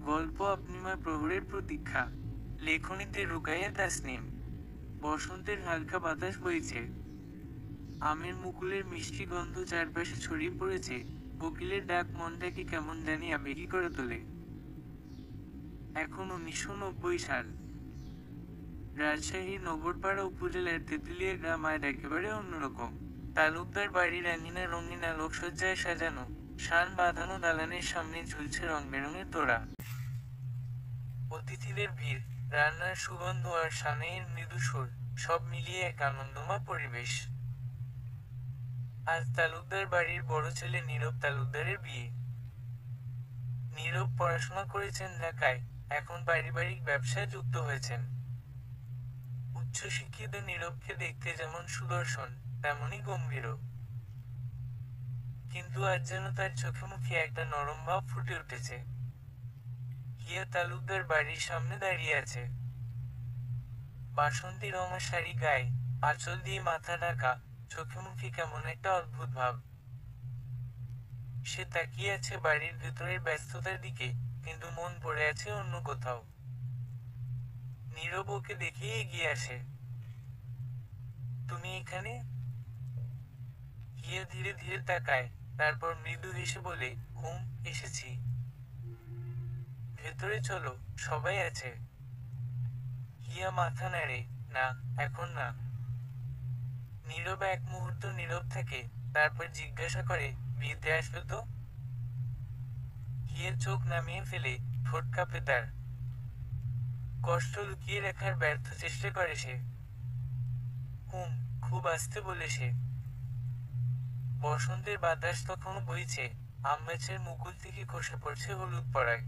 গল্প আপনিময় প্রহরের প্রতীক্ষা। লেখনীতে রুকাইয়া তাসনিম। বসন্তের হালকা বাতাস বইছে। আমের মুকুলের মিষ্টি গন্ধ চারপাশে ছড়িয়ে পড়েছে। কোকিলের ডাক মনটাকে কেমন জানি আবেগী করে তোলে। এখন 1990 সাল। রাজশাহীর নগরপাড়া উপজেলার তেঁতুলিয়া গ্রাম আজ একেবারে অন্যরকম। তালুকদার বাড়ির আঙিনা রঙিন আলোকসজ্জায় সাজানো। শান বাঁধানো দালানের সামনে ঝুলছে রং বেরঙের তোড়া। অতিথিদের ভিড়, রান্নার সুগন্ধ আর সানাইয়ের মৃদু সুর, সব মিলিয়ে এক আনন্দময় পরিবেশ। আজ তালুকদার বাড়ির বড় ছেলে নীরব তালুকদারের বিয়ে। নীরব পড়াশোনা করেছেন ঢাকায়, এখন পারিবারিক ব্যবসায় যুক্ত হয়েছেন। উচ্চশিক্ষিত নীরবকে দেখতে যেমন সুদর্শন, তেমনই গম্ভীরও। কিন্তু আজ যেন তার চোখে মুখে একটা নরম ভাব ফুটে উঠেছে। হিয়া তালুকদার বাড়ির সামনে দাঁড়িয়ে আছে। বাসন্তী রঙা শাড়ি গায়ে, আঁচল দিয়ে মাথা ঢাকা, চোখে মুখে কেমন একটা অদ্ভুত ভাব। সে তাকিয়ে আছে বাড়ির ভেতরের ব্যস্ততার দিকে, কিন্তু মন পড়ে আছে অন্য কোথাও। নীরব ওকে দেখে এগিয়ে আসে। তুমি এখানে? হিয়া ধীরে ধীরে তাকায়, তারপর মৃদু হেসে বলে, এসেছি। ভেতরে চলো, সবাই আছে। হিয়া মাথা নাড়ে, না, এখন না। নীরব এক মুহূর্ত নীরব থাকে, তারপর জিজ্ঞাসা করে, বিয়েতে আসবে তো? হিয়া চোখ নামিয়ে ফেলে, ঠোঁট কাঁপে তার। কষ্ট লুকিয়ে রাখার ব্যর্থ চেষ্টা করে সে। খুব আস্তে বলে সে। বসন্তের বাতাস তখনও বইছে, আম গাছের মুকুল থেকে খসে পড়ছে হলুদ পরাগ।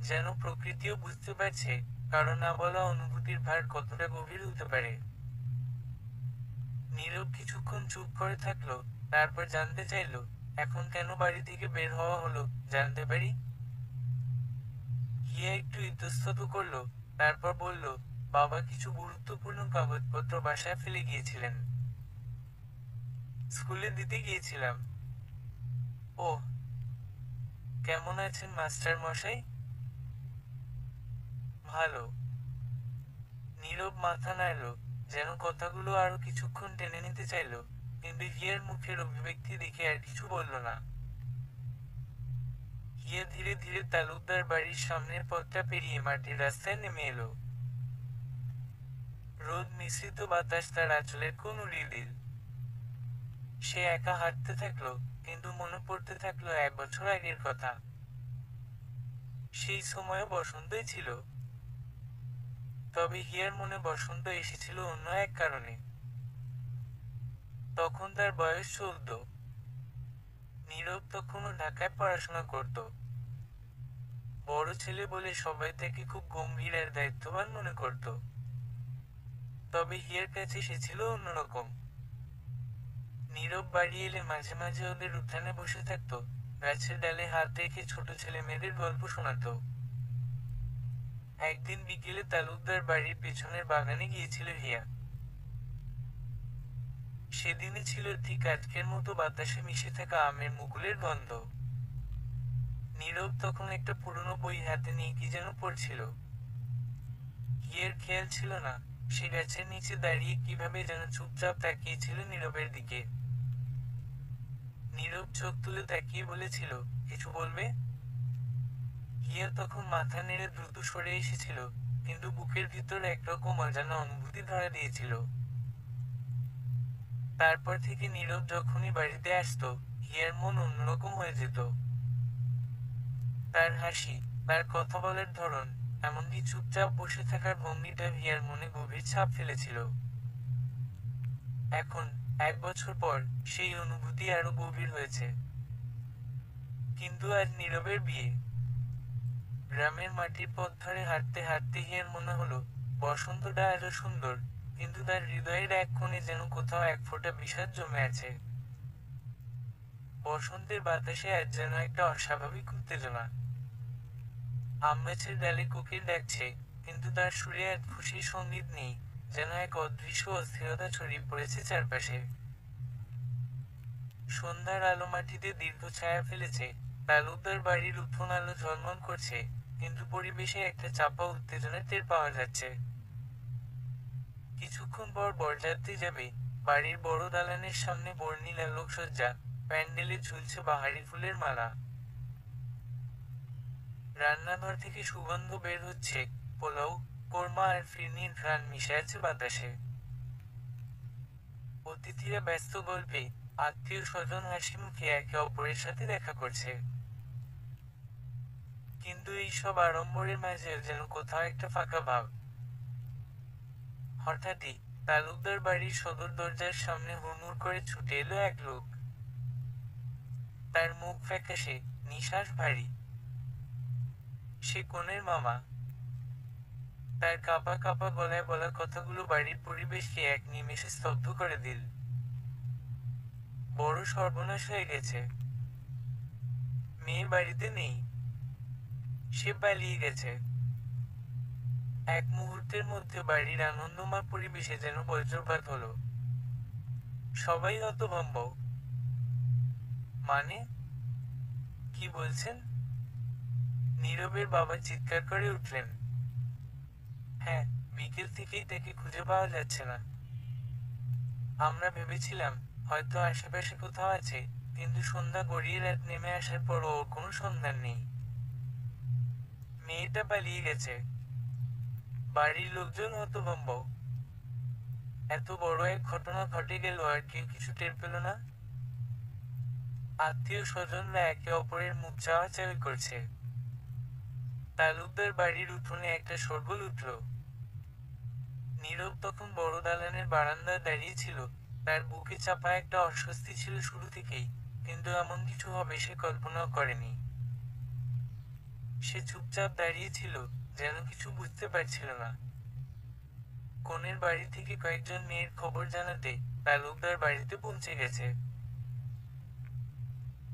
যেন প্রকৃতিও বুঝতে পারছে, কারো না বলা অনুভূতির ভার কতটা গভীর হতে পারে। নীরব কিছুক্ষণ চুপ করে থাকলো, তারপর জানতে চাইলো, এখন কেন বাড়ি থেকে বের হওয়া হলো, জানতে পারি? হিয়া একটু ইতস্তত করলো, তারপর বলল, বাবা কিছু গুরুত্বপূর্ণ কাগজপত্র বাসায় ফেলে গিয়েছিলেন। স্কুলে দিতে গিয়েছিলাম। ও, কেমন আছেন মাস্টার মশাই? ভালো। নীরব মাথা নাড়ল, যেন কথাগুলো আরো কিছুক্ষণ টেনে নিতে চাইল, কিন্তু হিয়ার মুখের অভিব্যক্তি দেখে আর কিছু বলল না। হিয়া ধীরে ধীরে তালুকদার বাড়ির সামনের পথটা পেরিয়ে মাটির রাস্তায় নেমে এলো। রোদ মিশ্রিত বাতাস তার আঁচলের কোণ উড়িয়ে দিল। সে একা হাঁটতে থাকলো, কিন্তু মনে পড়তে থাকলো 1 বছর আগের কথা। সেই সময়ও বসন্তই ছিল। তবে হিয়ার মনে বসন্ত এসেছিল অন্য এক কারণে। তখন তার বয়স 14। নীরব তখনও ঢাকায় পড়াশোনা করত। বড় ছেলে বলে সবাই তাকে খুব গম্ভীর আর দায়িত্ববান মনে করত। তবে হিয়ার কাছে সে ছিল অন্যরকম। নীরব বাড়ি এলে মাঝে মাঝে ওদের উঠানে বসে থাকতো, গাছের ডালে হাত রেখে ছোট ছেলে মেয়েদের গল্প শোনাতো। একদিন বিকেলে তালুকদার বাড়ির পেছনের বাগানে গিয়েছিল হিয়া। সেদিনই ছিল ঠিক আজকের মতো বাতাসে মিশে থাকা আমের মুকুলের গন্ধ। নীরব তখন একটা পুরনো বই হাতে নিয়ে কি যেন পড়ছিল। হিয়ার খেয়াল ছিল না, সে গাছের নিচে দাঁড়িয়ে কিভাবে যেন চুপচাপ তাকিয়েছিল নীরবের দিকে। নীরব চোখ তুলে তাকিয়ে বলেছিল, কিছু বলবে? হিয়া তখন মাথা নেড়ে দ্রুত সরে এসেছিল, কিন্তু বুকের ভিতর একরকম অজানা অনুভূতি ধরা দিয়েছিল। তারপর থেকে নীরব যখনই বাড়িতে আসতো, হিয়ার মন অন্যরকম হয়ে যেত। তার হাসি, তার কথা বলার ধরন, এমনকি চুপচাপ বসে থাকার ভঙ্গিটা হিয়ার মনে গভীর ছাপ ফেলেছিল। এখন, 1 বছর পর, সেই অনুভূতি আরো গভীর হয়েছে। কিন্তু আজ নীরবের বিয়ে। গ্রামের মাটির পথ ধরে হাঁটতে হাঁটতে হিয়ার মনে হলো, বসন্তটা আরো সুন্দর, কিন্তু তার হৃদয়ের এক কোণে যেন কোথাও এক ফোঁটা বিষাদ জমে আছে। বসন্তের বাতাসে আজ যেন একটা অস্বাভাবিক উত্তেজনা। আম গাছের ডালে কোকিল ডাকছে, কিন্তু তার সুরে এক খুশির সঙ্গীত নেই, যেন এক অদৃশ্য অস্থিরতা ছড়িয়ে পড়েছে চারপাশে। সন্ধ্যার আলো মাটিতে দীর্ঘ ছায়া ফেলেছে, তালুকদার বাড়ির উঠোন আলো ঝলমল করছে, কিন্তু পরিবেশে একটা চাপা উত্তেজনা টের পাওয়া যাচ্ছে। কিছুক্ষণ পর বরযাত্রী যাবে। বাড়ির বড় দালানের সামনে বর্ণিল আলোকসজ্জা, প্যান্ডেলে ঝুলছে বাহারি ফুলের মালা। রান্নাঘর থেকে সুগন্ধ বের হচ্ছে, পোলাও, কোরমা আর ফিরনির ঘ্রাণ মিশে আছে বাতাসে। অতিথিরা ব্যস্ত গল্পে, আত্মীয় স্বজন হাসি মুখে একে অপরের সাথে দেখা করছে। কিন্তু এই সব আড়ম্বরের মাঝে যেন কোথাও একটা ফাঁকা ভাব। হঠাৎই তালুকদার বাড়ির সদর দরজার সামনে হুড়মুড় করে ছুটে এলো এক লোক। তার মুখ ফ্যাকাশে, নিঃশ্বাস ভারী। সে কনের মামা। তার কাঁপা কাঁপা গলায় বলা কথাগুলো বাড়ির পরিবেশকে এক নিমেষে স্তব্ধ করে দিল। বড় সর্বনাশ হয়ে গেছে। মেয়ে বাড়িতে নেই। সে পালিয়ে গেছে। এক মুহূর্তের মধ্যে বাড়ির আনন্দময় পরিবেশে যেন বজ্রপাত হলো। সবাই হতভম্ব। মানে, কি বলছেন? নীরবের বাবা চিৎকার করে উঠলেন। হ্যাঁ, বিকেল থেকেই তাকে খুঁজে পাওয়া যাচ্ছে না। আমরা ভেবেছিলাম হয়তো আশেপাশে কোথাও আছে, কিন্তু সন্ধ্যা গড়িয়ে রাত নেমে আসার পরও ওর কোনো সন্ধান নেই। মেয়েটা পালিয়ে গেছে। বাড়ির লোকজন হতভম্ব। এত বড় এক ঘটনা ঘটে গেল আর কেউ কিছু টের পেল না। আত্মীয় স্বজনরা একে অপরের মুখ চাওয়াচাওয়ি করছে। তালুকদার বাড়ির উঠোনে একটা শোরগোল উঠল। নীরব তখন বড় দালানের বারান্দায় দাঁড়িয়ে ছিল। তার বুকে চাপা একটা অস্বস্তি ছিল শুরু থেকেই, কিন্তু এমন কিছু হবে সে কল্পনাও করেনি। সে চুপচাপ দাঁড়িয়ে ছিল, যেন কিছু বুঝতে পারছিল না। কনের বাড়ি থেকে কয়েকজন মেয়ের খবর জানাতে তালুকদার বাড়িতে পৌঁছে গেছে।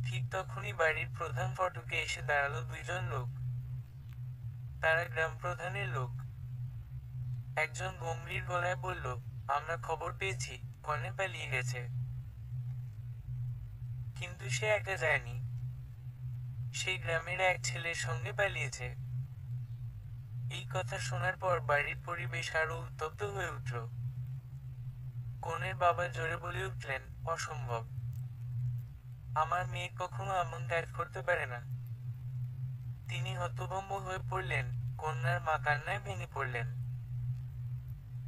ঠিক তখনই বাড়ির প্রধান ফটকে এসে দাঁড়ালো দুইজন লোক। তারা গ্রাম প্রধানের লোক। একজন গম্ভীর গলায় বলল, আমরা খবর পেয়েছি, কনে পালিয়ে গেছে। কিন্তু সে একা যায়নি। সেই গ্রামের এক ছেলের সঙ্গে পালিয়েছে। এই কথা শোনার পর বাড়ির পরিবেশ আরো উত্তপ্ত হয়ে উঠল। কনের বাবা জোরে বলে উঠলেন, অসম্ভব। আমার মেয়ে কখনো এমন কাজ করতে পারে না। তিনি হতভম্ব হয়ে পড়লেন। কন্যার মা কান্নায় ভেঙে পড়লেন।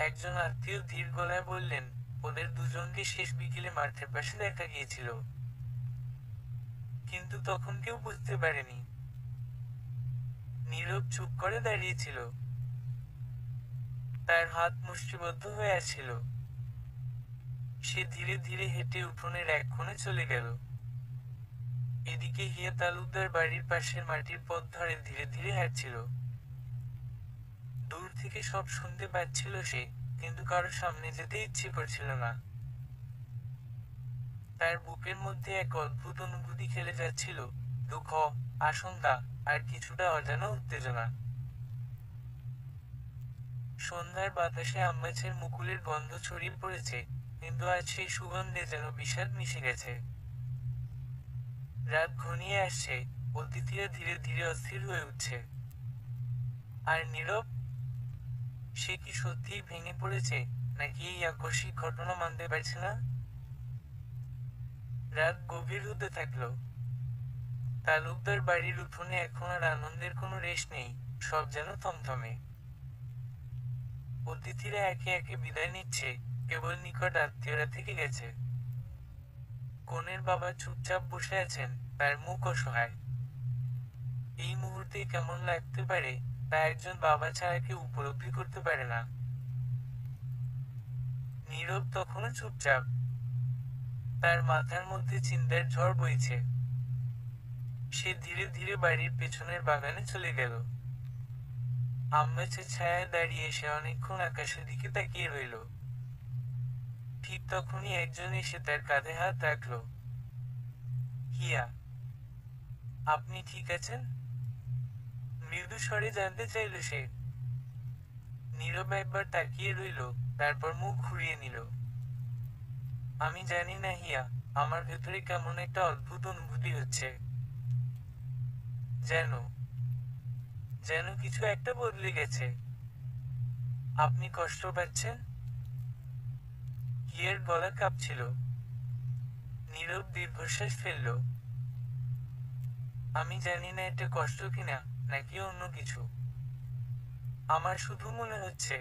একজন আত্মীয় ধীর গলায় বললেন, ওদের দুজনকে শেষ বিকেলে মাঠের পাশে দেখা গিয়েছিল। কিন্তু তখন কেউ বুঝতে পারেনি। নীরব চুপ করে দাঁড়িয়েছিল। তার হাত মুষ্টিবদ্ধ হয়ে আসছিল। সে ধীরে ধীরে হেঁটে উঠোনের এক কোণে চলে গেল। এদিকে হিয়া তালুকদার বাড়ির পাশের মাটির পথ ধরে ধীরে ধীরে হাঁটছিল। দূর থেকে সব শুনতে পাচ্ছিল সে, কিন্তু কারো সামনে যেতে ইচ্ছে করছিল না। তার বুকের মধ্যে এক অদ্ভুত অনুভূতি খেলে যাচ্ছিল, দুঃখ, আশঙ্কা, আর কিছুটা অজানা উত্তেজনা। সন্ধ্যার বাতাসে আমগাছের মুকুলের গন্ধ ছড়িয়ে পড়েছে, কিন্তু আজ সেই সুগন্ধে যেন বিষাদ মিশে গেছে। রাত ঘনিয়ে আসছে, অতিথিরা ধীরে ধীরে অস্থির হয়ে উঠছে। আর নীরব, সে কি সত্যিই ভেঙে পড়েছে, নাকি এই আকস্মিক ঘটনা মানতে পারছে না? রাত গভীর হতে থাকলো। তালুকদার বাড়ির উঠোনে এখন আর আনন্দের কোনো রেশ নেই, সব যেন থমথমে। অতিথিরা একে একে বিদায় নিচ্ছে, কেবল নিকট আত্মীয়রা থেকে গেছে। কনের বাবা চুপচাপ বসে আছেন, তার মুখ অসহায়। এই মুহূর্তে কেমন লাগতে পারে, তা একজন বাবা ছাড়া কেউ উপলব্ধি করতে পারে না। নীরব তখনও চুপচাপ। তার মাথার মধ্যে চিন্তার ঝড় বইছে। সে ধীরে ধীরে বাড়ির পেছনের বাগানে চলে গেল। আমগাছের ছায়ায় দাঁড়িয়ে সে অনেকক্ষণ আকাশের দিকে তাকিয়ে রইল। ঠিক তখনই একজন এসে তার কাঁধে হাত রাখল। হিয়া, আপনি ঠিক আছেন? মৃদু স্বরে জানতে চাইল সে। নীরব একবার তাকিয়ে রইল, তারপর মুখ ঘুরিয়ে নিল। আমি জানি না হিয়া, আমার ভেতরে কেমন একটা অদ্ভুত অনুভূতি হচ্ছে। যেন যেন কিছু একটা বদলে গেছে। আপনি কষ্ট পাচ্ছেন? হিয়ার গলা কাঁপছিল। নীরব দীর্ঘশ্বাস ফেলল। আমি জানি না এটা কষ্ট কিনা, নাকি অন্য কিছু। আমার শুধু মনে হচ্ছে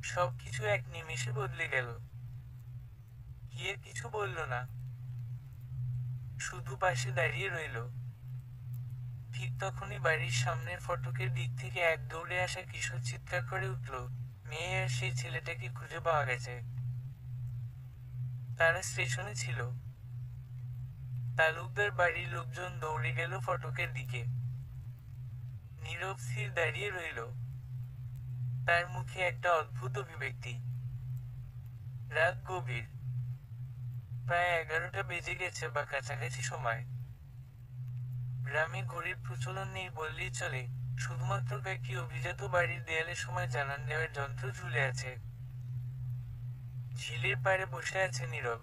সবকিছু এক নিমেষে বদলে গেল। হিয়া কিছু বলল না, শুধু পাশে দাঁড়িয়ে রইল। ঠিক তখনই বাড়ির সামনের ফটকের দিক থেকে এক দৌড়ে আসা কিশোর চিৎকার করে উঠল, মেয়ে আর সেই ছেলেটাকে খুঁজে পাওয়া গেছে। তারা স্টেশনে ছিল। তালুকদার বাড়ির লোকজন দৌড়ে গেল ফটকের দিকে। নীরব স্থির দাঁড়িয়ে রইল, তার মুখে একটা অদ্ভুত অভিব্যক্তি। রাত গভীর, প্রায় 11টা বেজে গেছে বা কাছাকাছি সময়। গ্রামে ঘড়ির প্রচলন নেই বললেই চলে, শুধুমাত্র কয়েকটি অভিজাত বাড়ির দেয়ালের সময় জানান দেওয়ার যন্ত্র ঝুলে আছে। ঝিলের পাড়ে বসে আছে নীরব,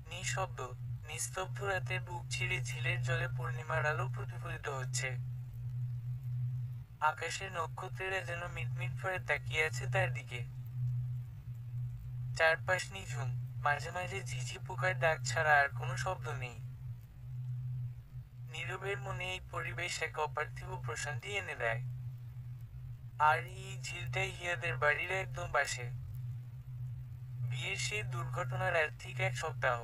নিঃশব্দ, নিস্তব্ধ। রাতের বুক ছিঁড়ে ঝিলের জলে পূর্ণিমার আলো প্রতিফলিত হচ্ছে। আকাশের নক্ষত্রেরা যেন মিটমিট করে তাকিয়ে আছে তার দিকে। চারপাশ নিঝুম, মাঝে মাঝে ঝিঝি পোকার ডাক ছাড়া আর কোনো শব্দ নেই। নীরবের মনে এই পরিবেশ এক অপার্থিব প্রশান্তি এনে দেয়। আর এই ঝিলটাই হিয়াদের বাড়ির একদম পাশে। বিয়ের সেই দুর্ঘটনার আর ঠিক এক সপ্তাহ।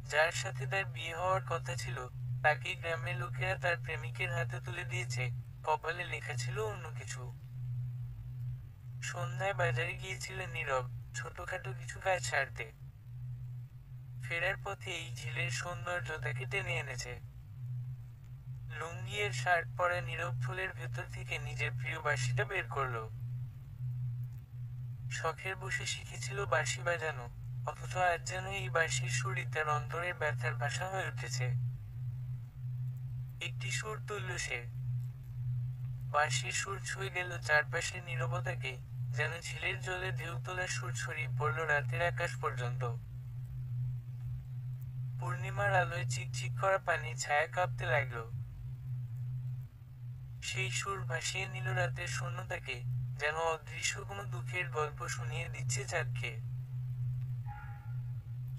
যার সাথে তার বিয়ে হওয়ার কথা ছিল, তাকে গ্রামের লোকেরা তার প্রেমিকের হাতে তুলে দিয়েছে। কপালে লেখা ছিল অন্য কিছু। সন্ধ্যায় বাজারে গিয়েছিলেন নীরব, ছোটখাটো কিছু কাজ সারতে। ফেরার পথে এই ঝিলের সৌন্দর্য তাকে টেনে এনেছে। লুঙ্গি এর শার্ট পরা নীরব ফুলের ভেতর থেকে নিজের প্রিয় বাঁশিটা বের করলো। শখের বসে শিখেছিল বাঁশি বাজানো, অথচ আজ যেন এই বাঁশির সুরই তার অন্তরের ব্যথার ভাষা হয়ে উঠেছে। একটি সুর তুলল সে। বাঁশির সুর ছুঁয়ে গেল চারপাশের নীরবতাকে, যেন ঝিলের জলে ঢেউ তোলার সুর ছড়িয়ে পড়ল রাতের আকাশ পর্যন্ত। পূর্ণিমার আলোয় চিকচিক করা পানির ছায়া কাঁপতে লাগল। সেই সুর ভাসিয়ে নিল রাতের শূন্যতাকে, যেন অদৃশ্য কোনো দুঃখের গল্প শুনিয়ে দিচ্ছে চাঁদকে।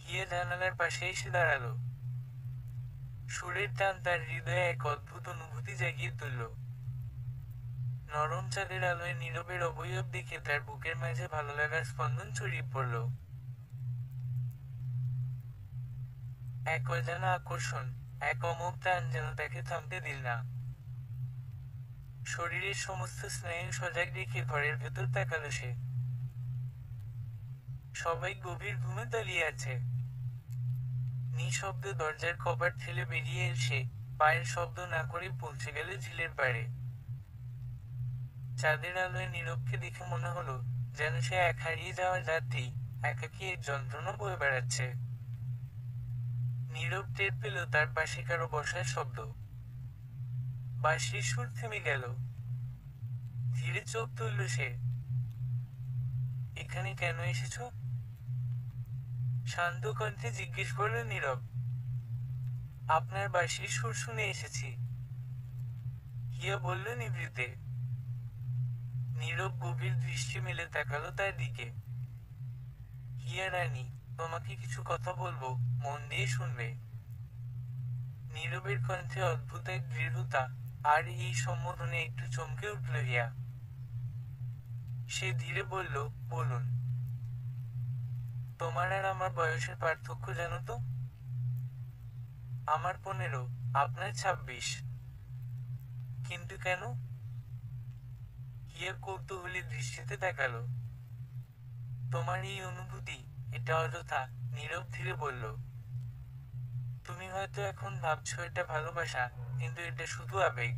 হিয়া জানালার পাশে এসে দাঁড়ালো। সুরের টান তার হৃদয়ে এক অদ্ভুত অনুভূতি জাগিয়ে তুলল। নরম চাঁদের আলোয় নীরবের অবয়ব দেখে তার বুকের মাঝে ভালো লাগার স্পন্দন ছড়িয়ে পড়ল। এক অজানা আকর্ষণ, এক অমোঘ টান যেন তাকে থামতে দিল না। শরীরের সমস্ত স্নায়ু সজাগ রেখে ঘরের ভেতর তাকালো সে। সবাই গভীর ঘুমে তলিয়ে আছে। নিঃশব্দে দরজার কপাট ঠেলে বেরিয়ে এসে পায়ের শব্দ না করে পৌঁছে গেল ঝিলের পাড়ে। চাঁদের আলোয় নীরবকে দেখে মনে হলো যেন সে এক হারিয়ে যাওয়া যাত্রী, একাকী এক যন্ত্রণা বয়ে বেড়াচ্ছে। নীরব টের পেল তার পাশে কারো বসার শব্দ। বাঁশির সুর থেমে গেল। ধীরে চোখ তুলল সে। এখানে কেন এসেছ? শান্ত কণ্ঠে জিজ্ঞেস করল নীরব। আপনার বাঁশির সুর শুনে এসেছি, হিয়া বলল নিভৃতে। নীরব গভীর দৃষ্টি মেলে তাকালো তার দিকে। হিয়া রানী, তোমাকে কিছু কথা বলবো, মন দিয়ে শুনবে। নীরবের কণ্ঠে অদ্ভুত এক দৃঢ়তা, আর এই সম্বোধনে একটু চমকে উঠল হিয়া। সে ধীরে বলল, বলুন। তোমার আর আমার বয়সের পার্থক্য জানো তো? আমার 15, আপনার 26। কিন্তু কেন? হিয়া কৌতূহলী দৃষ্টিতে তাকালো। তোমার এই অনুভূতি, এটা অযথা, নীরব ধীরে বলল। তুমি হয়তো এখন ভাবছো এটা ভালোবাসা, কিন্তু এটা শুধু আবেগ।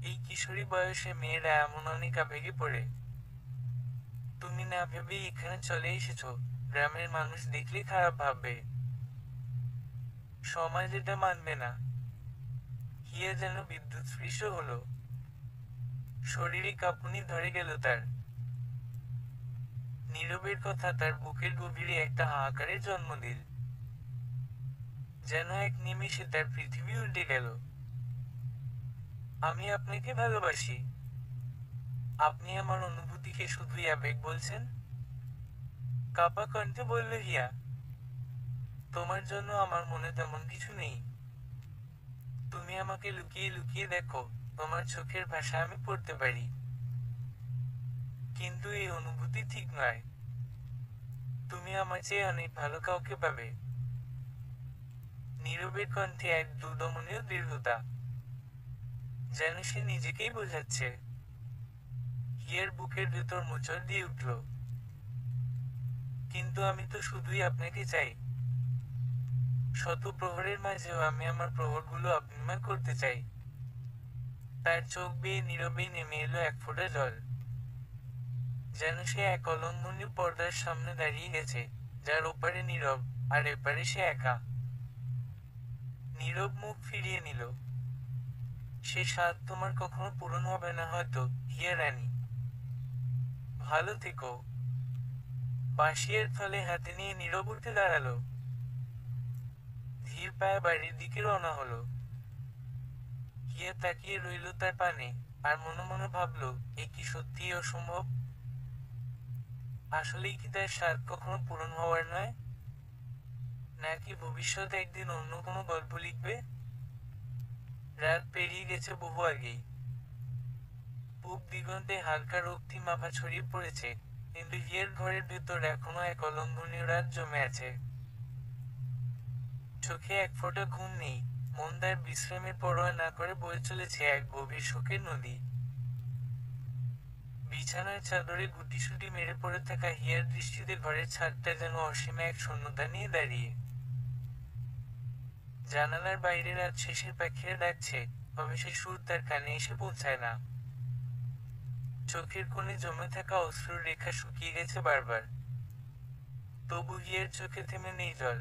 এই কিশোরী বয়সে মেয়েরা এমন অনেক আবেগে পড়ে। তুমি না ভেবেই এখানে চলে এসেছো, গ্রামের মানুষ দেখলে খারাপ ভাববে। সমাজ এটা মানবে না। হিয়া যেন বিদ্যুৎ স্পৃশ হলো। শরীরে কাঁপুনি ধরে গেল তার। নীরবের কথা তার বুকের গভীরে একটা হাহাকারের জন্ম দিল। যেন এক নিমেষে তার পৃথিবী উল্টে গেল। আমি আপনাকে ভালোবাসি। আপনি আমার অনুভূতিকে শুধুই আবেগ বলছেন? কাপা কণ্ঠে বলল হিয়া। তোমার জন্য আমার মনে তেমন কিছু নেই। তুমি আমাকে লুকিয়ে লুকিয়ে দেখো, তোমার চোখের ভাষা আমি পড়তে পারি। কিন্তু এই অনুভূতি ঠিক নয়। তুমি আমার চেয়ে অনেক ভালো কাউকে পাবে। নীরবের কণ্ঠে এক দুদমনীয় দৃঢ়তা, যেন সে নিজেকেই বোঝাচ্ছে। হিয়ার বুকের ভেতর মোচড় দিয়ে উঠল। কিন্তু আমি তো শুধুই আপনাকে চাই। শত প্রহরের মাঝেও আমি আমার প্রহরগুলো অপেক্ষা করতে চাই। তার চোখ বেয়ে নীরবেই নেমে এলো এক ফোঁটা জল। যেন সে এক অলঙ্ঘনীয় পর্দার সামনে দাঁড়িয়ে গেছে, যার ওপারে নীরব, আর এপারে সে একা। নীরব মুখ ফিরিয়ে নিল। সে স্বাদ তোমার কখনো পূরণ হবে না হয়তো, হিয়া রানী। ভালো থেকো। বাঁশির ফলে হাতে নিয়ে নীরব উঠে দাঁড়ালো। ধীর পায়ে বাড়ির দিকে রওনা হলো। হিয়া তাকিয়ে রইল তার পানে, আর মনে মনে ভাবল, এ কি সত্যিই অসম্ভব? আসলেই কি তার স্বাদ কখনো পূরণ হওয়ার নয়? নাকি ভবিষ্যতে একদিন অন্য কোনো গল্প লিখবে? রাত পেরিয়ে গেছে বহু আগেই। পূব দিগন্তে হালকা রক্তিম আভা ছড়িয়ে পড়েছে, কিন্তু হিয়ার ঘরের ভেতর এখনো এক অলঙ্ঘনীয় রাত জমে আছে। চোখে এক ফোঁটা ঘুম নেই, মন তার বিশ্রামের পরোয়া না করে বয়ে চলেছে এক গভীর শোকের নদী। বিছানার চাদরে গুটিসুটি মেরে পড়ে থাকা হিয়ার দৃষ্টিতে ঘরের ছাদটা যেন অসীম এক শূন্যতা নিয়ে দাঁড়িয়ে। জানালার বাইরে রাত শেষের পাখিরা ডাকছে, তবে সে সুর তার কানে এসে পৌঁছায় না। চোখের কোণে জমে থাকা অশ্রুর রেখা শুকিয়ে গেছে বারবার। তবু হিয়ার চোখে থেমে নেই জল।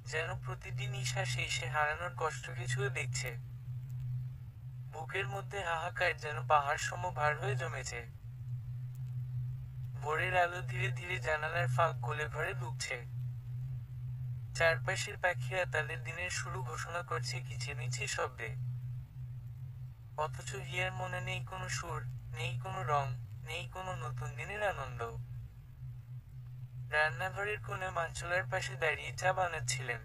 যেন প্রতিটি নিঃশ্বাসে সে হারানোর কষ্টকে ছুঁয়ে দেখছে। বুকের মধ্যে হাহাকার যেন পাহাড় সম ভার হয়ে জমেছে। ভোরের আলো ধীরে ধীরে জানালার ফাঁক গলে ঘরে ঢুকছে। চারপাশের পাখিরা তাদের দিনের শুরু ঘোষণা করছে কিচিরমিচির শব্দে। অথচ হিয়ার মনে নেই কোনো সুর, নেই কোনো রং, নেই কোনো নতুন দিনের আনন্দ। রান্নাঘরের কোণে মাঞ্চলার পাশে দাঁড়িয়ে চা বানাচ্ছিলেন।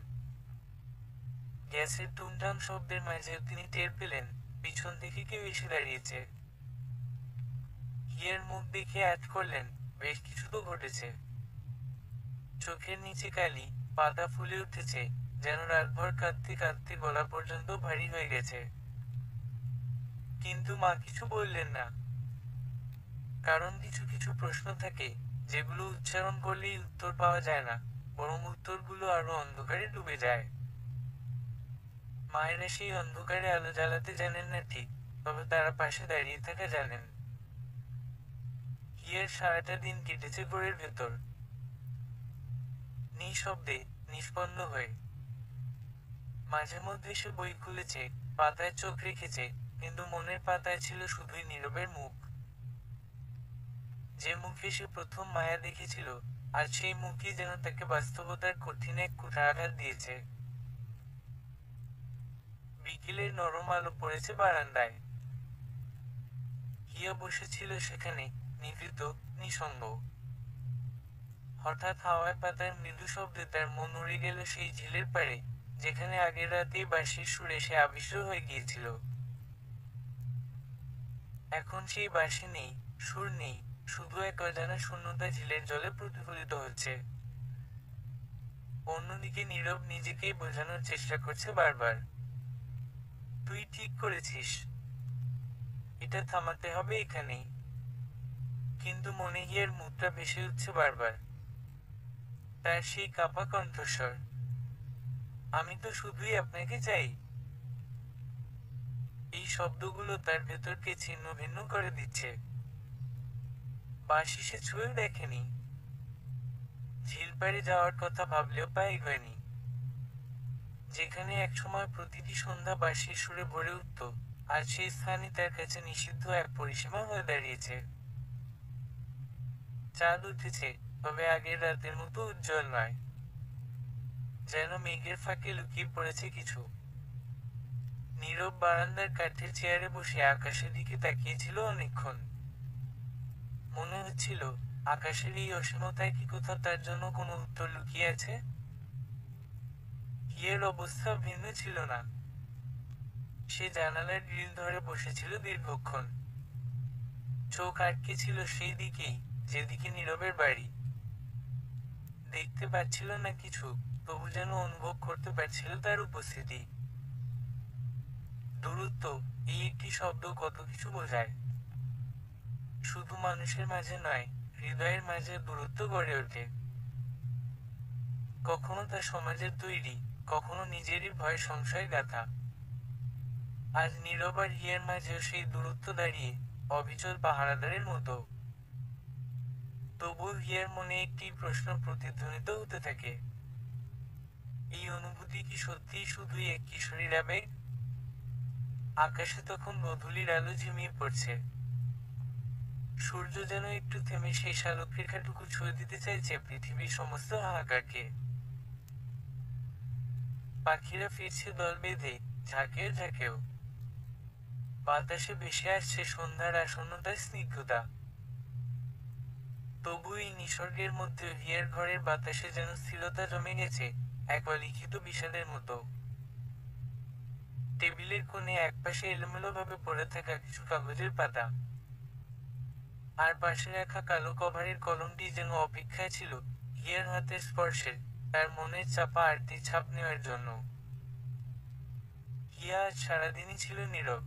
গ্যাসের টুনটান শব্দের মাঝে তিনি টের পেলেন, পিছন থেকে কেউ এসে দাঁড়িয়েছে। হিয়ার মুখ দেখে আঁচ করলেন, বেশ কিছু তো ঘটেছে। চোখের নিচে কালি, পাতা ফুলে উঠেছে, যেন রাতভর কাঁদতে কাঁদতে গলা পর্যন্ত ভারী হয়ে গেছে। কিন্তু মা কিছু বললেন না। কারণ কিছু কিছু প্রশ্ন থাকে, যেগুলো উচ্চারণ করলেই উত্তর পাওয়া যায় না, বরং উত্তরগুলো আরো অন্ধকারে ডুবে যায়। মায়েরা সেই অন্ধকারে আলো জ্বালাতে জানেন না ঠিক, তবে তারা পাশে দাঁড়িয়ে থাকা জানেন। হিয়ার সারাটা দিন কেটেছে ঘরের ভেতর, নিঃশব্দে, নিষ্পন্দ হয়ে। মাঝে মধ্যে সে বই খুলেছে, পাতায় চোখ রেখেছে, কিন্তু মনের পাতায় ছিল শুধুই নীরবের মুখ। যে মুখে সে প্রথম মায়া দেখেছিল, আর সেই মুখই যেন তাকে বাস্তবতার কঠিন এক কুঠারাঘাত দিয়েছে। বিকেলের নরম আলো পড়েছে বারান্দায়। হিয়া বসেছিল সেখানে, নিভৃত, নিঃসঙ্গ। হঠাৎ হাওয়ায় পাতার মৃদু শব্দে তার মন উড়ে গেল সেই ঝিলের পাড়ে, যেখানে আগের রাতেই বাঁশির সুরে সে আবিষ্ট হয়ে গিয়েছিল। এখন সেই বাঁশি নেই, সুর নেই, শুধু এক অজানা শূন্যতা ঝিলের জলে প্রতিফলিত হচ্ছে। অন্যদিকে নীরব নিজেকেই বোঝানোর চেষ্টা করছে বারবার। তুই ঠিক করেছিস। এটা থামাতে হবে এখানেই। কিন্তু মনে হিয়ার মুখটা ভেসে উঠছে বারবার। তার সেই কাঁপা কণ্ঠস্বর। আমি তো শুধুই আপনাকে চাই। এই শব্দগুলো তার ভেতরকে ছিন্ন ভিন্ন করে দিচ্ছে। বাঁশি সে ছুঁয়েও দেখেনি। ঝিল পাড়ে যাওয়ার কথা ভাবলেও পায় হয়নি। যেখানে একসময় প্রতিটি সন্ধ্যা বাঁশির সুরে ভরে উঠত, আজ সেই স্থানই তার কাছে নিষিদ্ধ এক পরিসীমা হয়ে দাঁড়িয়েছে। চাঁদ উঠেছে, তবে আগের রাতের মতো উজ্জ্বল নয়। যেন মেঘের ফাঁকে লুকিয়ে পড়েছে কিছু। নীরব বারান্দার কাঠের চেয়ারে বসে আকাশের দিকে তাকিয়েছিল অনেকক্ষণ। মনে হচ্ছিল, আকাশের এই অসীমতায় কি কোথাও তার জন্য কোনো উত্তর লুকিয়ে আছে। হিয়ের অবস্থা ভিন্ন ছিল না। সে জানালার গ্রিল ধরে বসেছিল দীর্ঘক্ষণ। চোখ আটকে ছিল সেই দিকেই, যেদিকে নীরবের বাড়ি। দেখতে পাচ্ছিল না কিছু, তবু যেন অনুভব করতে পারছিল তার উপস্থিতি। দূরত্ব, এই একটি শব্দ কত কিছু বোঝায়। শুধু মানুষের মাঝে নয়, হৃদয়ের মাঝে দূরত্ব গড়ে ওঠে। কখনো তা সমাজের তৈরি, কখনো নিজেরই ভয় সংশয় গাথা। আজ নীরব আর হিয়ার মাঝেও সেই দূরত্ব দাঁড়িয়ে, অবিচল পাহারাদারের মতো। তবুও হিয়ার মনে একটি প্রশ্ন প্রতিধ্বনিত হতে থাকে। এই অনুভূতি কি সত্যিই শুধুই এক কিশোরীর আবেগ? আকাশে তখন গোধূলির আলো ঝিমিয়ে পড়ছে। সূর্য যেন একটু থেমে সেই আলোকরেখাটুকু ছুঁয়ে দিতে চাইছে পৃথিবীর সমস্ত হাহাকারকে। পাখিরা ফিরছে দল বেঁধে, ঝাঁকেও ঝাঁকেও। বাতাসে ভেসে আসছে সন্ধ্যার আসন্নতার স্নিগ্ধতা। তবু এই নিসর্গের মধ্যে হিয়ার ঘরের বাতাসে যেন স্থিরতা জমে গেছে, এক অলিখিত বিষাদের মতো। টেবিলের কোণে একপাশে এলোমেলোভাবে পড়ে থাকা কিছু কাগজের পাতা। আর পাশে রাখা কালো কভারের কলমটি যেন অপেক্ষায় ছিল হিয়ার হাতের স্পর্শে, তার মনের চাপা আরতি ছাপ নেওয়ার জন্য। হিয়া আজ সারাদিনই ছিল নীরব।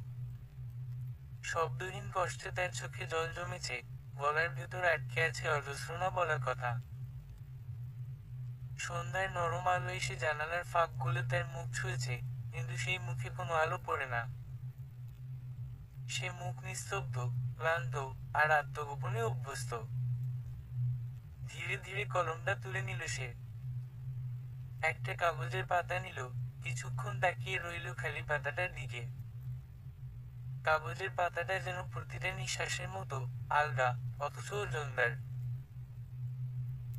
শব্দহীন কষ্টে তার চোখে জল জমেছে, গলার ভেতর আটকে আছে অজস্র না বলা কথা। সন্ধ্যার নরম আলো এসে জানালার ফাঁক গুলো তার মুখ ছুঁয়েছে, কিন্তু সেই মুখে কোনো আলো পড়ে না। সে মুখ নিস্তব্ধ, ক্লান্ত, আর আত্মগোপনে অভ্যস্ত। ধীরে ধীরে কলমটা তুলে নিল সে। একটা কাগজের পাতা নিল, কিছুক্ষণ তাকিয়ে রইল খালি পাতাটার দিকে। কাগজের পাতাটা যেন প্রতিটা নিঃশ্বাসের মতো, আলগা, অথচ ওজনদার।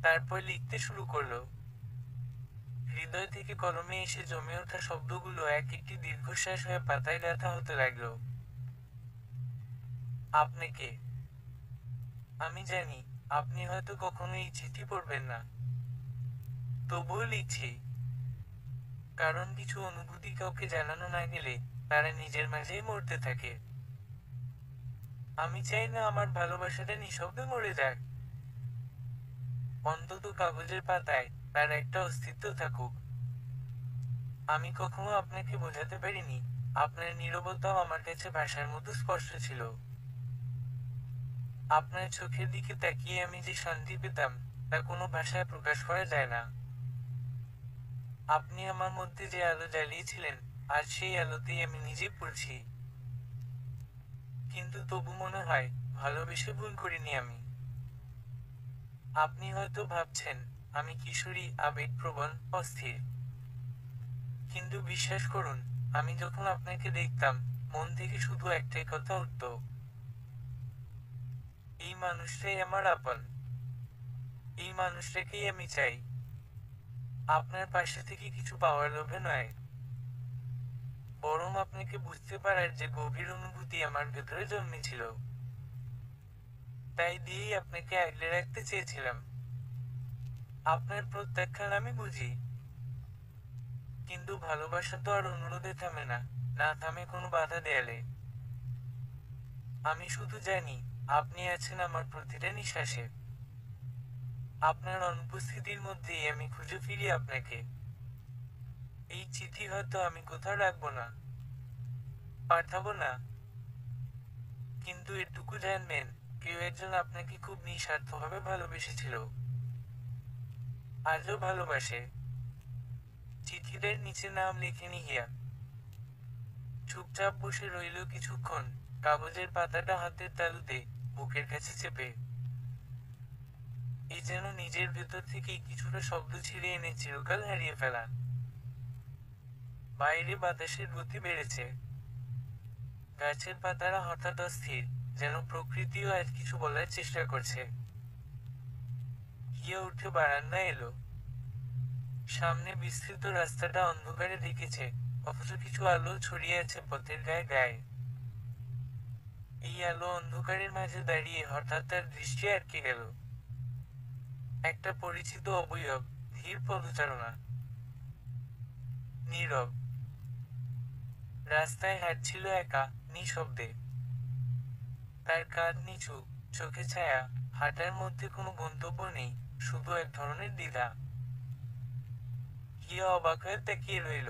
তারপর লিখতে শুরু করলো। হৃদয় থেকে কলমে এসে জমে ওঠা শব্দগুলো এক একটি দীর্ঘশ্বাস হয়ে পাতায় গাঁথা হতে লাগলো। আপনাকে। আমি জানি, আপনি হয়তো কখনো এই চিঠি পড়বেন না। তবুও লিখছি। কারণ কিছু অনুভূতি কাউকে জানানো না গেলে, তারা নিজের মাঝেই মরতে থাকে। আমি চাই না আমার ভালোবাসাটা নিঃশব্দে মরে যাক। অন্তত কাগজের পাতায় তার একটা অস্তিত্ব থাকুক। আমি কখনো আপনাকে বোঝাতে পারিনি, আপনার নীরবতাও আমার কাছে ভাষার মতো স্পষ্ট ছিল। আপনার চোখের দিকে তাকিয়ে আমি যে শান্তি পেতাম, তা কোনো ভাষায় প্রকাশ করা যায় না। আপনি আমার মধ্যে যে আলো জ্বালিয়েছিলেন, আজ সেই আলোতেই আমি নিজে পড়ছি। কিন্তু তবু মনে হয়, ভালোবেসে ভুল করিনি আমি। আপনি হয়তো ভাবছেন, আমি কিশোরী, আবেগপ্রবণ, অস্থির। কিন্তু বিশ্বাস করুন, আমি যখন আপনাকে দেখতাম, মন থেকে শুধু একটাই কথা উঠত, এই মানুষটাই আমার আপন। এই মানুষটাকেই আমি চাই। আপনার পাশে থেকে কিছু পাওয়ার লোভে নয়, বরং আপনাকে বুঝতে পারার যে গভীর অনুভূতি আমার ভেতরে জন্মেছিল, তাই দিয়েই আপনাকে আগলে রাখতে চেয়েছিলাম। আপনার প্রত্যাখ্যান আমি বুঝি, কিন্তু ভালোবাসা তো আর অনুরোধে থামে না, না থামে কোনো বাধা দেয়ালে। আমি শুধু জানি, আপনি আছেন আমার প্রতিটা নিঃশ্বাসে। আপনার অনুপস্থিতির মধ্যেই আমি খুঁজে ফিরি আপনাকে। এই চিঠি হয়তো আমি কোথাও রাখবো না, পাঠাবো না, কিন্তু এটুকু জানবেন, কেউ একজন আপনাকে খুব নিঃস্বার্থভাবে ভালোবেসেছিল, আজও ভালোবাসে। চিঠিটার নিচে নাম লেখেনি হিয়া। চুপচাপ বসে রইল কিছুক্ষণ, কাগজের পাতাটা হাতের তালুতে, বুকের কাছে চেপে। এই যেন নিজের ভেতর থেকেই কিছুটা শব্দ ছিঁড়ে এনে চিরকাল হারিয়ে ফেলা। বাইরে বাতাসের গতি বেড়েছে। গাছের পাতারা হঠাৎ অস্থির, যেন প্রকৃতিও আজ কিছু বলার চেষ্টা করছে। হিয়া উঠে বারান্দায় এলো। সামনে বিস্তৃত রাস্তাটা অন্ধকারে ঢেকেছে, অথচ কিছু আলো ছড়িয়ে আছে পথের গায়ে গায়ে। এই আলো অন্ধকারের মাঝে দাঁড়িয়ে হঠাৎ তার দৃষ্টি আটকে গেল। একটা পরিচিত অবয়ব, ধীর পদচারণা, নীরব। রাস্তায় হাঁটছিল একা, নিঃশব্দে। তার কাঁধ নিচু, চোখে ছায়া, হাঁটার মধ্যে কোনো গন্তব্য নেই, শুধু এক ধরনের দ্বিধা। হিয়া অবাক হয়ে তাকিয়ে রইল,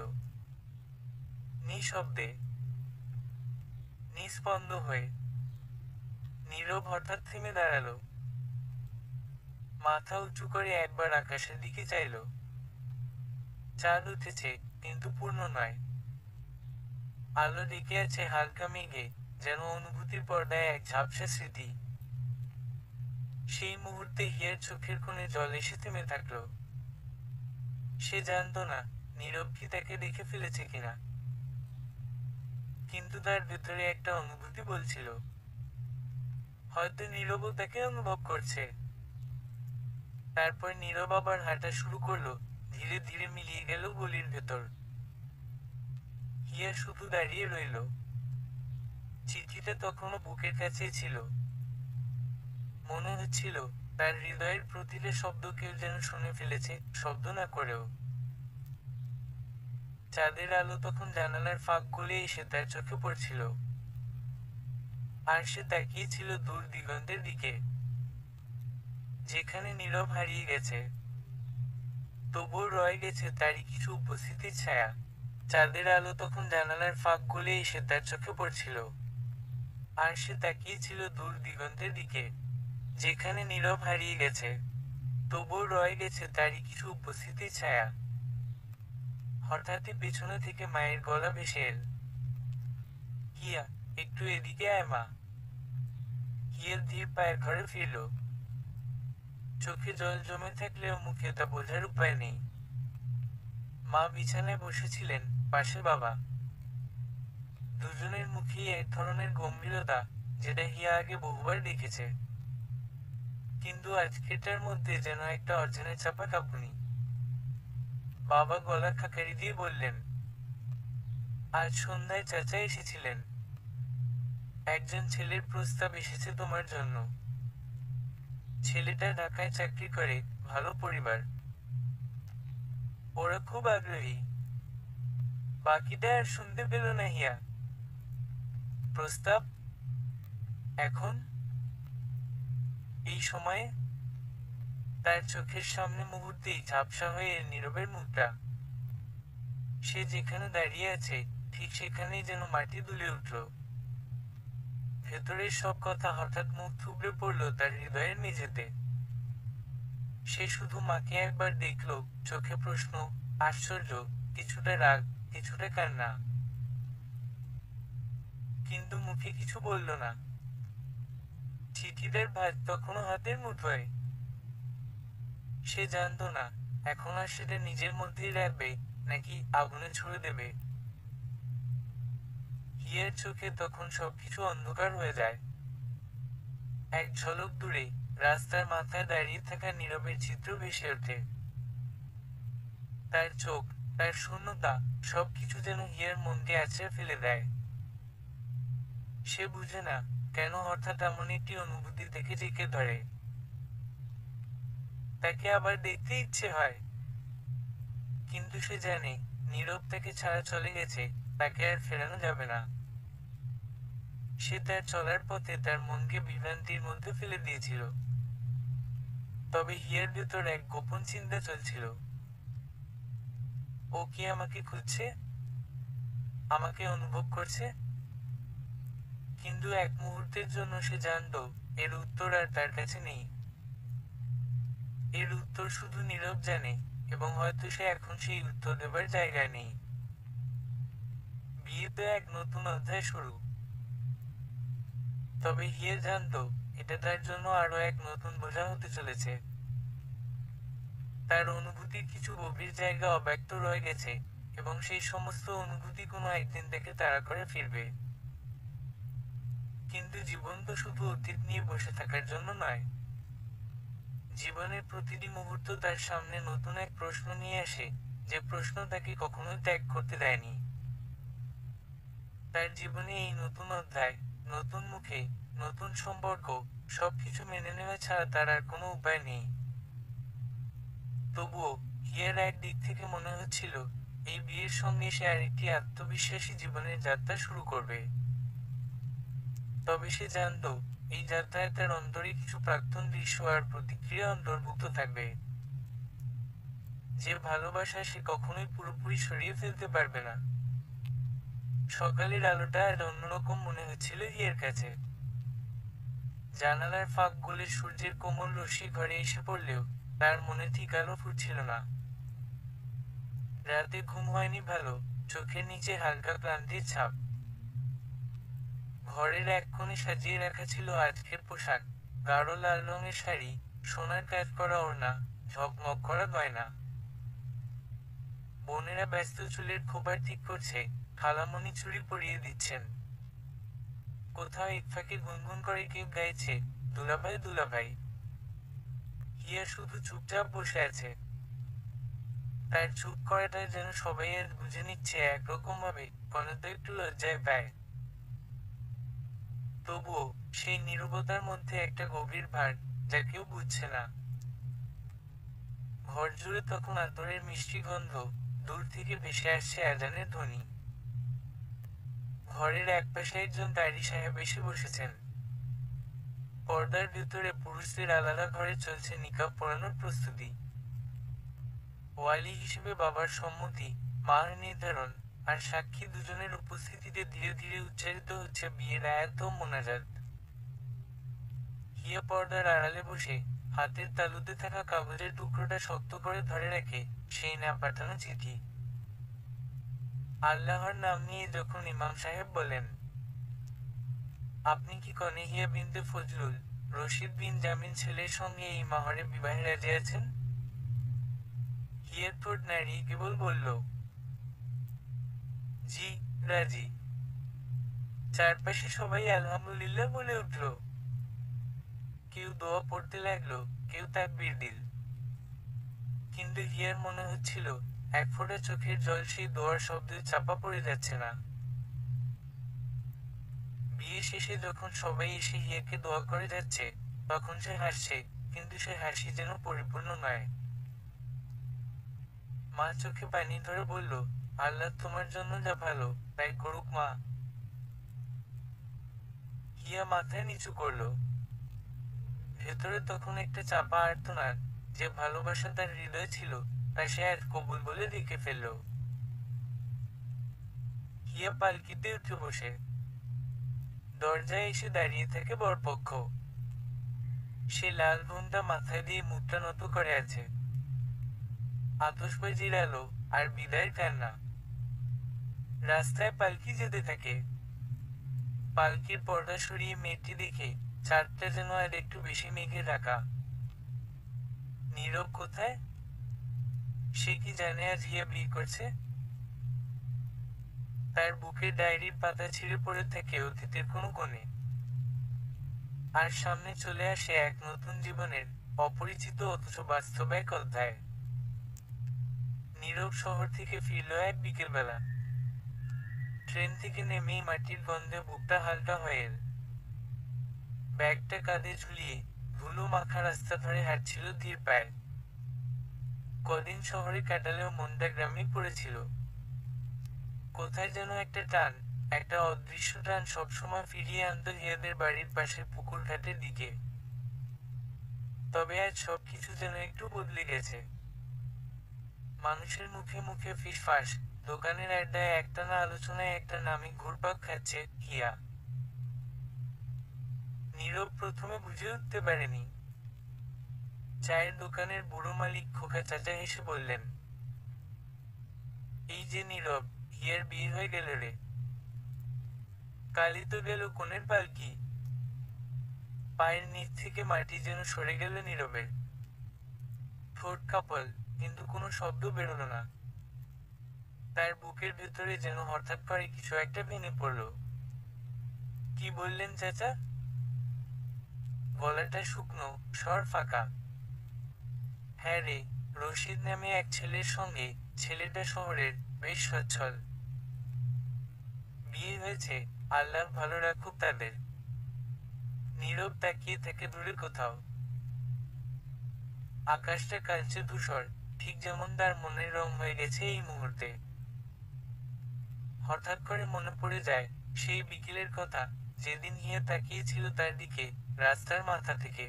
নিঃশব্দে, নিস্পন্দ হয়ে। নীরব হঠাৎ থেমে দাঁড়ালো, মাথা উঁচু করে একবার আকাশের দিকে চাইল। চাঁদ উঠেছে, কিন্তু পূর্ণ নয়। আলো ডেকে আছে হালকা মেঘে, যেন অনুভূতির পর্দায় এক ঝাপসা স্মৃতি। সেই মুহূর্তে হিয়ার চোখের কোণে জল এসে থেমে থাকলো। সে জানত না নীরব কি তাকে দেখে ফেলেছে কিনা, কিন্তু তার ভেতরে একটা অনুভূতি বলছিল, হয়তো নীরবও তাকে অনুভব করছে। তারপর নীরব আবার হাঁটা শুরু করলো, ধীরে ধীরে মিলিয়ে গেল গলির ভেতর। হিয়া শুধু দাঁড়িয়ে রইল। চিঠিটা তখনও বুকের কাছেই ছিল। মনে হচ্ছিল তার হৃদয়ের প্রতিটা শব্দ কেউ যেন শুনে ফেলেছে, শব্দ না করেও। চাঁদের আলো তখন জানালার ফাঁক গলে এসে তার চোখে পড়ছিল, আর সে তাকিয়েছিল দূর দিগন্তের দিকে, যেখানে নীরব হারিয়ে গেছে, তবুও রয়ে গেছে তারই কিছু উপস্থিতির ছায়া। চাঁদের আলো তখন জানালার ফাঁক গলে এসে তার চোখে পড়ছিল, আর সে তাকিয়েছিল দূর দিগন্তের দিকে, যেখানে নীরব হারিয়ে গেছে, তবুও রয়ে গেছে তারই কিছু উপস্থিতির ছায়া। হঠাৎই পেছনে থেকে মায়ের গলা ভেসে এল, হিয়া, একটু এদিকে আয় মা। হিয়া ধীর পায়ে ঘরে ফিরল। চোখে জল জমে থাকলেও মুখে তা বোঝার উপায় নেই। মা বিছানায় বসেছিলেন, পাশে বাবা। দুজনের মুখেই এক ধরনের গম্ভীরতা, যেটা হিয়া আগে বহুবার দেখেছে, কিন্তু আজকেরটার মধ্যে যেন একটা অজানা চাপা কাঁপুনি। বাবা গলা খাকারি দিয়ে বললেন, আজ সন্ধ্যায় চাচা এসেছিলেন। একজন ছেলের প্রস্তাব এসেছে তোমার জন্য। ছেলেটা ঢাকায় চাকরি করে, ভালো পরিবার। ওরা খুব আগ্রহী। বাকিটা আর শুনতে পেল না হিয়া। প্রস্তাব? এখন? এই সময়ে? তার চোখের সামনে মুহূর্তেই ঝাপসা হয়ে এল নীরবের মুখটা। সে যেখানে দাঁড়িয়ে আছে, ঠিক সেখানেই যেন মাটি দুলে উঠল। ভেতরের সব কথা হঠাৎ মুখ থুবড়ে পড়ল তার হৃদয়ের মেঝেতে। সে শুধু মাকে একবার দেখল, চোখে প্রশ্ন, আশ্চর্য, কিছুটা রাগ, কিছুটা কান্না। কিন্তু মুখে কিছু বলল না। চিঠিটার ভাঁজ তখনও হাতের মুঠোয়। সে জানত না এখন আর সেটা নিজের মধ্যেই রাখবে, নাকি আগুনে ছুড়ে দেবে। হিয়ার চোখে তখন সবকিছু অন্ধকার হয়ে যায়। এক ঝলক দূরে রাস্তার মাথায় দাঁড়িয়ে থাকা নীরবের চিত্র ভেসে ওঠে। তার চোখ, তার শূন্যতা, সবকিছু যেন হিয়ার মনকে আছড়ে ফেলে দেয়। সে বুঝে না কেন হঠাৎ এমন একটি অনুভূতি থেকে জেঁকে ধরে। তাকে আবার দেখতে ইচ্ছে হয়, কিন্তু সে জানে নীরব তাকে ছাড়া চলে গেছে, তাকে আর ফেরানো যাবে না। সে তার চলার পথে তার মনকে বিভ্রান্তির মধ্যে ফেলে দিয়েছিল। তবে হিয়ার ভেতর এক গোপন চিন্তা চলছিল, ও কি আমাকে খুঁজছে, আমাকে অনুভব করছে? কিন্তু এক মুহূর্তের জন্য সে জানত এর উত্তর আর তার কাছে নেই। এর উত্তর শুধু নীরব জানে, এবং হয়তো সে এখন সেই উত্তর দেবার জায়গায় নেই। বিয়েতে এক নতুন অধ্যায় শুরু। তবে হিয়া জানত এটা তার জন্য আরো এক নতুন বোঝা হতে চলেছে। তার অনুভূতির কিছু গভীর জায়গা অব্যক্ত রয়ে গেছে, এবং সেই সমস্ত অনুভূতি কোনো একদিন তাকে তাড়া করে ফিরবে। কিন্তু জীবন তো শুধু অতীত নিয়ে বসে থাকার জন্য নয়। জীবনের প্রতিটি মুহূর্ত তার সামনে নতুন এক প্রশ্ন নিয়ে আসে, যে প্রশ্ন তাকে কখনোই ত্যাগ করতে দেয়নি। তার জীবনে এই নতুন অধ্যায়, নতুন মুখে, নতুন সম্পর্ক, সবকিছু মেনে নেওয়া ছাড়া তার আর কোনো উপায় নেই। তবুও হিয়ার এক দিক থেকে মনে হচ্ছিল, এই বিয়ের সঙ্গে সে আরেকটি আত্মবিশ্বাসী জীবনের যাত্রা শুরু করবে। তবে সে জানত, এই যাত্রায় তার অন্তরে কিছু প্রাক্তন দৃশ্য আর প্রতিক্রিয়া অন্তর্ভুক্ত থাকবে। যে ভালোবাসা সে কখনোই পুরোপুরি সরিয়ে ফেলতে পারবে না। সকালের আলোটা আর অন্যরকম মনে হচ্ছিল হিয়ার কাছে। জানালার ফাঁক গলে সূর্যের কোমল রশ্মি ঘরে এসে পড়লেও তার মনে ঠিক আলো ফুটছিল না। রাতে ঘুম হয়নি ভালো, চোখের নিচে হালকা ক্লান্তির ছাপ। ঘরের এক কোণে সাজিয়ে রাখা ছিল আজকের পোশাক, গাঢ় লাল রঙের শাড়ি, সোনার কাজ করা ওড়না, ঝকমক করা গয়না। বোনেরা ব্যস্ত চুলের খোপার ঠিক করছে, খালামণি চুড়ি পরিয়ে দিচ্ছেন। কোথাও এক ফাঁকে গুনগুন করে কেউ গাইছে, দুলাভাই দুলাভাই। হিয়া শুধু চুপচাপ বসে আছে। তার চুপ করাটা যেন সবাই আজ বুঝে নিচ্ছে একরকম ভাবে, কোনো তো একটু লজ্জায় পায়। তবুও সেই নীরবতার মধ্যে একটা গভীর ভার, যা কেউ বুঝছে না। ঘর জুড়ে তখন আতরের মিষ্টি গন্ধ, দূর থেকে ভেসে আসছে আজানের ধ্বনি। ঘরের একপাশে একজন দাঁড়ি সাহেব এসে বসেছেন। পর্দার ভেতরে পুরুষদের আলাদা ঘরে চলছে নিকাব পরানোর প্রস্তুতি। ওয়ালি হিসেবে বাবার সম্মতি, মার নির্ধারণ, আর সাক্ষী দুজনের উপস্থিতিতে ধীরে ধীরে উচ্চারিত হচ্ছে বিয়ের আয়াত ও মোনাজাত। হিয়া পর্দার আড়ালে বসে হাতের তালুতে থাকা কাগজের টুকরোটা শক্ত করে ধরে রাখে সেই না পাঠানো চিঠি। আল্লাহর নাম নিয়ে যখন ইমাম সাহেব বলেন, আপনি কি কনে হিয়া বিনতে ফজলুল, রশিদ বিন জামিন ছেলের সঙ্গে এই মাহরে বিবাহে রাজি আছেন? হিয়ার ঠোঁট নাড়িয়ে কেবল বলল, জি, রাজি। চারপাশে সবাই আলহামদুলিল্লাহ বলে উঠল। কেউ দোয়া পড়তে লাগলো, কেউ তাকবীর দিল। কিন্তু হিয়ার মনে হচ্ছিল, এক ফোঁটা চোখের জল সেই দোয়ার শব্দে চাপা পড়ে যাচ্ছে না। বিয়ে শেষে যখন সবাই এসে হিয়াকে দোয়া করে যাচ্ছে, তখন সে হাসছে, কিন্তু সে হাসি যেন পরিপূর্ণ নয়। মা চোখে পানি ধরে বলল, আল্লাহ তোমার জন্য যা ভালো তাই করুক মা। হিয়া মাথায় নিচু করলো। ভেতরে তখন একটা চাপা আর্তনাদ, যে ভালোবাসা তার হৃদয়ে ছিল, তা সে আজ কবুল বলে লিখে ফেলল। হিয়া পালকিতে উঠে বসে। দরজায় এসে দাঁড়িয়ে থাকে বরপক্ষ। সে লাল ঘোমটা মাথায় দিয়ে মুখটা নত করে আছে। আতশবাজির আলো আর বিদায়ের কান্না। রাস্তায় পালকি যেতে থাকে। পালকির পর্দা সরিয়ে মেয়েটি দেখে চাঁদটা যেন আর একটু বেশি মেঘে ঢাকা। নীরব কোথায়? সে কি জানে আজ হিয়া বিয়ে করছে? তার বুকের ডায়েরির পাতা ছিঁড়ে পড়ে থাকে অতীতের কোনো কোণে। আর সামনে চলে আসে এক নতুন জীবনের অপরিচিত অথচ বাস্তব এক অধ্যায়। নীরব শহর থেকে ফিরল এক বিকেলবেলা। ট্রেন থেকে নেমেই মাটির গন্ধে বুকটা হালকা হয়ে এল। ব্যাগটা কাঁধে ঝুলিয়ে ধুলো মাখা রাস্তা ধরে হাঁটছিল ধীর পায়ে। কদিন শহরে কাটালেও মনটা গ্রামেই পড়েছিল। কোথায় যেন একটা টান, একটা অদৃশ্য টান সবসময় ফিরিয়ে আনত হিয়াদের বাড়ির পাশের পুকুর ঘাটের দিকে। তবে আজ সবকিছু যেন একটু বদলে গেছে। মানুষের মুখে মুখে ফিসফাস, দোকানের আড্ডায় একটানা আলোচনায় একটা নামে ঘুরপাক খাচ্ছে হিয়া। নীরব প্রথমে বুঝে উঠতে পারেনি। চায়ের দোকানের বুড়ো মালিক খোকা চাচা হেসে বললেন, এই যে নীরব, হিয়ার বিয়ে হয়ে গেল রে। কালই তো গেল কনের পালকি। পায়ের নিচ থেকে মাটি যেন সরে গেল নীরবের। ঠোঁট কাঁপল, কিন্তু কোনো শব্দ বেরোলো না। তার বুকের ভেতরে যেন হঠাৎ করে কিছু একটা ভেঙে পড়ল। কি বললেন চাচা? গলাটা শুকনো, স্বর ফাঁকা। হ্যাঁ রে, রশিদ নামে এক ছেলের সঙ্গে। ছেলেটা শহরের, বেশ সচ্ছল। বিয়ে হয়েছে, আল্লাহ ভালো রাখুক তাদের। নীরব তাকিয়ে থেকে দূরে কোথাও। আকাশটা কালচে ধূসর, ঠিক যেমন তার মনের রং হয়ে গেছে এই মুহূর্তে। হঠাৎ করে মনে পড়ে যায় সেই বিকেলের কথা, যেদিন হিয়া তাকিয়েছিল তার দিকে, রাস্তার মাথা থেকে।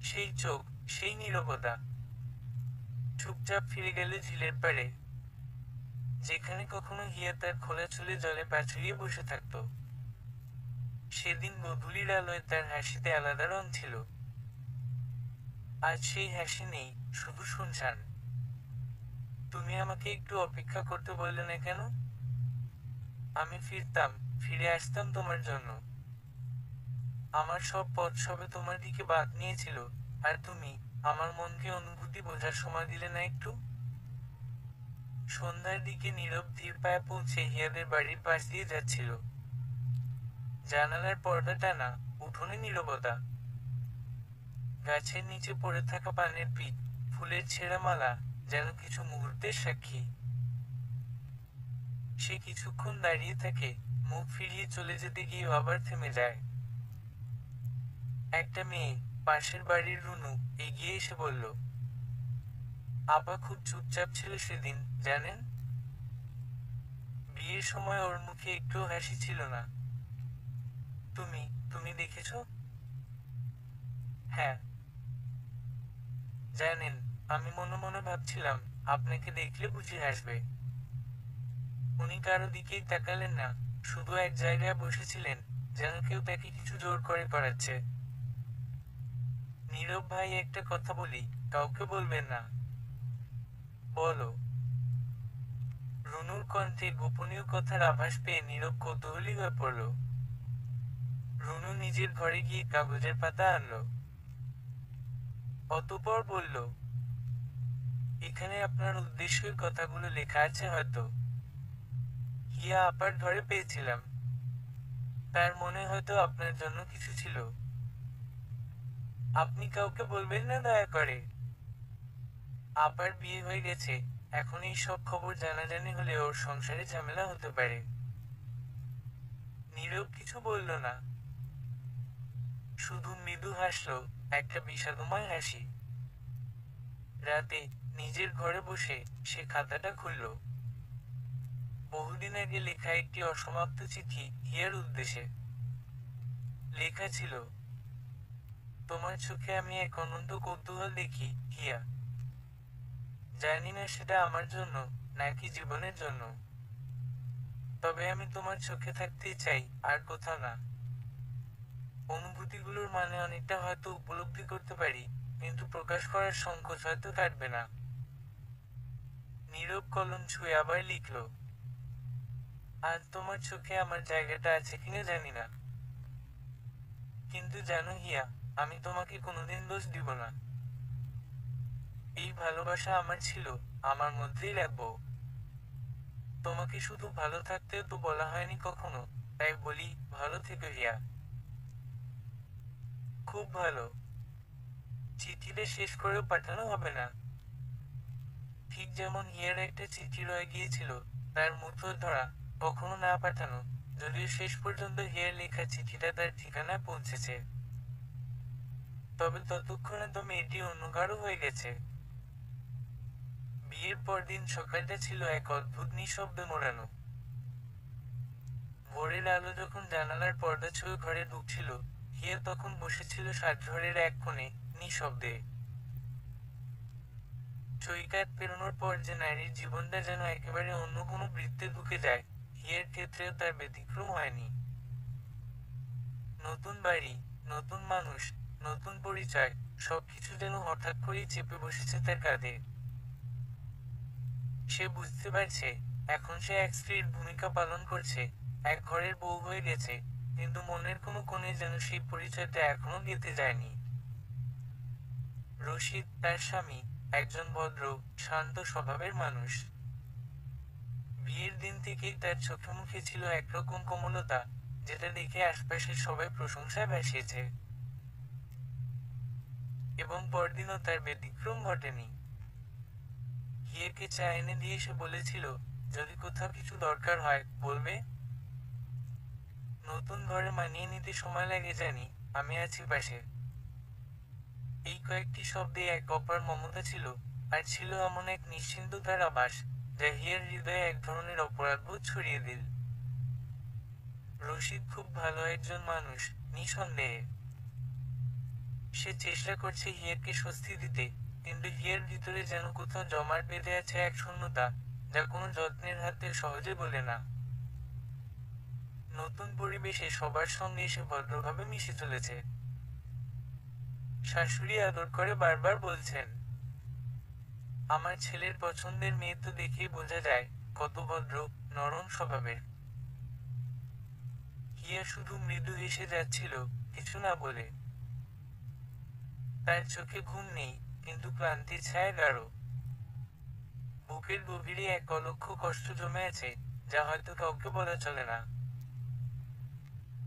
সেই চোখ, সেই নীরবতা। চুপচাপ ফিরে গেলে ঝিলের পাড়ে, যেখানে কখনো হিয়া তার খোলা চুলে জলে পা ছড়িয়ে বসে থাকত। সেদিন গোধূলির আলোয় তার হাসিতে আলাদা রং ছিল। আজ সেই হাসি নেই, শুধু শুনশান। তুমি আমাকে একটু অপেক্ষা করতে বললে না কেন? আমি ফিরতাম, ফিরে আসতাম তোমার জন্য। আমার সব পথ সবে তোমার দিকে বাঁক নিয়েছিল, আর তুমি আমার মনকে অনুভূতি বোঝার সময় দিলে না একটু। সন্ধ্যার দিকে নীরব ধীর পায়ে পৌঁছে হিয়াদের বাড়ির পাশ দিয়ে যাচ্ছিল। জানালার পর্দা টানা, উঠোনে নীরবতা। গাছের নিচে পড়ে থাকা পানের পিক, ফুলের ছেঁড়া মালা, যেন কিছু মুহূর্তের সাক্ষী। সে কিছুক্ষণ দাঁড়িয়ে থাকে, মুখ ফিরিয়ে চলে যেতে গিয়ে আবার থেমে যায়। একটা মেয়ে, পাশের বাড়ির রুনু, এগিয়ে এসে বলল, আপা খুব চুপচাপ ছিল সেদিন, জানেন? বিয়ের সময় ওর মুখে একটুও হাসি ছিল না। তুমি তুমি দেখেছ? হ্যাঁ। জানেন, আমি মনে মনে ভাবছিলাম আপনাকে দেখলে বুঝে আসবে। উনি কারো দিকেই তাকালেন না, শুধু এক জায়গায় বসেছিলেন, যেন কেউ তাকে কিছু জোর করে করাচ্ছে। নীরব ভাই, একটা কথা বলি, কাউকে বলবেন না। বলো। রুনুর কণ্ঠে গোপনীয় কথার আভাস পেয়ে নীরব কৌতূহলী হয়ে পড়ল। রুনু নিজের ঘরে গিয়ে কাগজের পাতা আনলো। অতঃপর বলল, এখানে আপনার উদ্দেশ্যের কথাগুলো লেখা আছে হয়তো। হিয়া আপার ঘরে পেয়েছিলাম। তার মনে হয়তো আপনার জন্য কিছু ছিল। আপনি কাউকে বলবেন না দয়া করে। আপার বিয়ে হয়ে গেছে, এখন এই সব খবর জানাজানি হলে ওর সংসারে ঝামেলা হতে পারে। নীরব কিছু বলল না, শুধু মৃদু হাসলো, একটা বিষাদময় হাসি। রাতে নিজের ঘরে বসে সে খাতাটা খুলল। বহুদিন আগে লেখা একটি অসমাপ্ত চিঠি হিয়ার উদ্দেশ্যে। লেখা ছিল, তোমার চোখে আমি এক অনন্ত কৌতূহল দেখি, হিয়া। জানি না সেটা আমার জন্য নাকি জীবনের জন্য। তবে আমি তোমার চোখে থাকতেই চাই, আর কোথাও না। অনুভূতিগুলোর মানে অনেকটা হয়তো উপলব্ধি করতে পারি, কিন্তু প্রকাশ করার সংকোচ হয়তো কাটবে না। নীরব কলম ছুঁয়ে আবার লিখল, আজ তোমার চোখে আমার জায়গাটা আছে কিনা জানি না, কিন্তু জানো হিয়া, আমি তোমাকে কোনোদিন দোষ দিব না। এই ভালোবাসা আমার ছিল, আমার মধ্যেই রাখবো। তোমাকে শুধু ভালো থাকতেও তো বলা হয়নি কখনো, তাই বলি, ভালো থেকো হিয়া। খুব ভালো। চিঠিটা শেষ করেও পাঠানো হবে না। ঠিক যেমন হিয়ার একটা চিঠি রয়ে গিয়েছিল, তার মুঠোয় ধরা, কখনো না পাঠানো, যদিও শেষ পর্যন্ত হিয়ার লেখা চিঠিটা তার ঠিকানায় পৌঁছেছে। তবে ততক্ষণে তো মেয়েটি অন্য কারো হয়ে গেছে। বিয়ের পরদিন সকালটা ছিল এক অদ্ভুত নিঃশব্দে মোড়ানো। ভোরের আলো যখন জানালার পর্দা ছুঁয়ে ঘরে ঢুকছিল, হিয়া তখন বসেছিল সাজঘরের এক কোণে, নিঃশব্দে। চৈকাত পেরোনোর পর যে নারীর জীবনটা যেন একেবারে অন্য কোনো বৃত্তে ঢুকে যায়, হিয়ার ক্ষেত্রেও তার ব্যতিক্রম হয়নি। নতুন বাড়ি, নতুন মানুষ, নতুন পরিচয়, সবকিছু যেন হঠাৎ করেই চেপে বসেছে তার কাঁধে। সে বুঝতে পারছে, এখন সে এক স্ত্রীর ভূমিকা পালন করছে, এক ঘরের বউ হয়ে গেছে, কিন্তু মনের কোনো কোণে যেন সেই পরিচয়টা এখনো গেঁথে যায়নি। রশিদ, তার স্বামী, একজন ভদ্র, শান্ত স্বভাবের মানুষ। বিয়ের দিন থেকেই তার চোখে মুখে ছিল একরকম কোমলতা, যেটা দেখে আশপাশের সবাই প্রশংসায় ভাসিয়েছে। এবং পরদিনও তার ব্যতিক্রম ঘটেনি। হিয়াকে চা এনে দিয়ে সে বলেছিল, যদি কোথাও কিছু দরকার হয় বলবে। নতুন ঘরে মানিয়ে নিতে সময় লাগে জানি, আমি আছি পাশে। এই কয়েকটি শব্দে এক অপার মমতা ছিল, আর ছিল এমন এক নিশ্চিন্ততার আভাস, যা হিয়ার হৃদয়ে এক ধরনের অপরাধবোধ ছড়িয়ে দিল। রশিদ খুব ভালো একজন মানুষ, নিঃসন্দেহে। সে চেষ্টা করছে হিয়ারকে স্বস্তি দিতে, কিন্তু হিয়ার ভিতরে যেন কোথাও জমাট বেঁধে আছে এক শূন্যতা, যা কোনো যত্নের হাতে সহজে বলে না। নতুন পরিবেশে সবার সঙ্গে সে ভদ্রভাবে মিশে চলেছে। শাশুড়ি আদর করে বারবার বলছেন, আমার ছেলের পছন্দের মেয়ে তো দেখেই বোঝা যায় কত ভদ্র, নরম স্বভাবের। হিয়া শুধু মৃদু হেসে যাচ্ছিল, কিছু না বলে। তার চোখে ঘুম নেই, কিন্তু ক্লান্তির ছায়া গাঢ়। বুকের গভীরে এক অলক্ষ কষ্ট জমে আছে, যা হয়তো কাউকে বলা চলে না।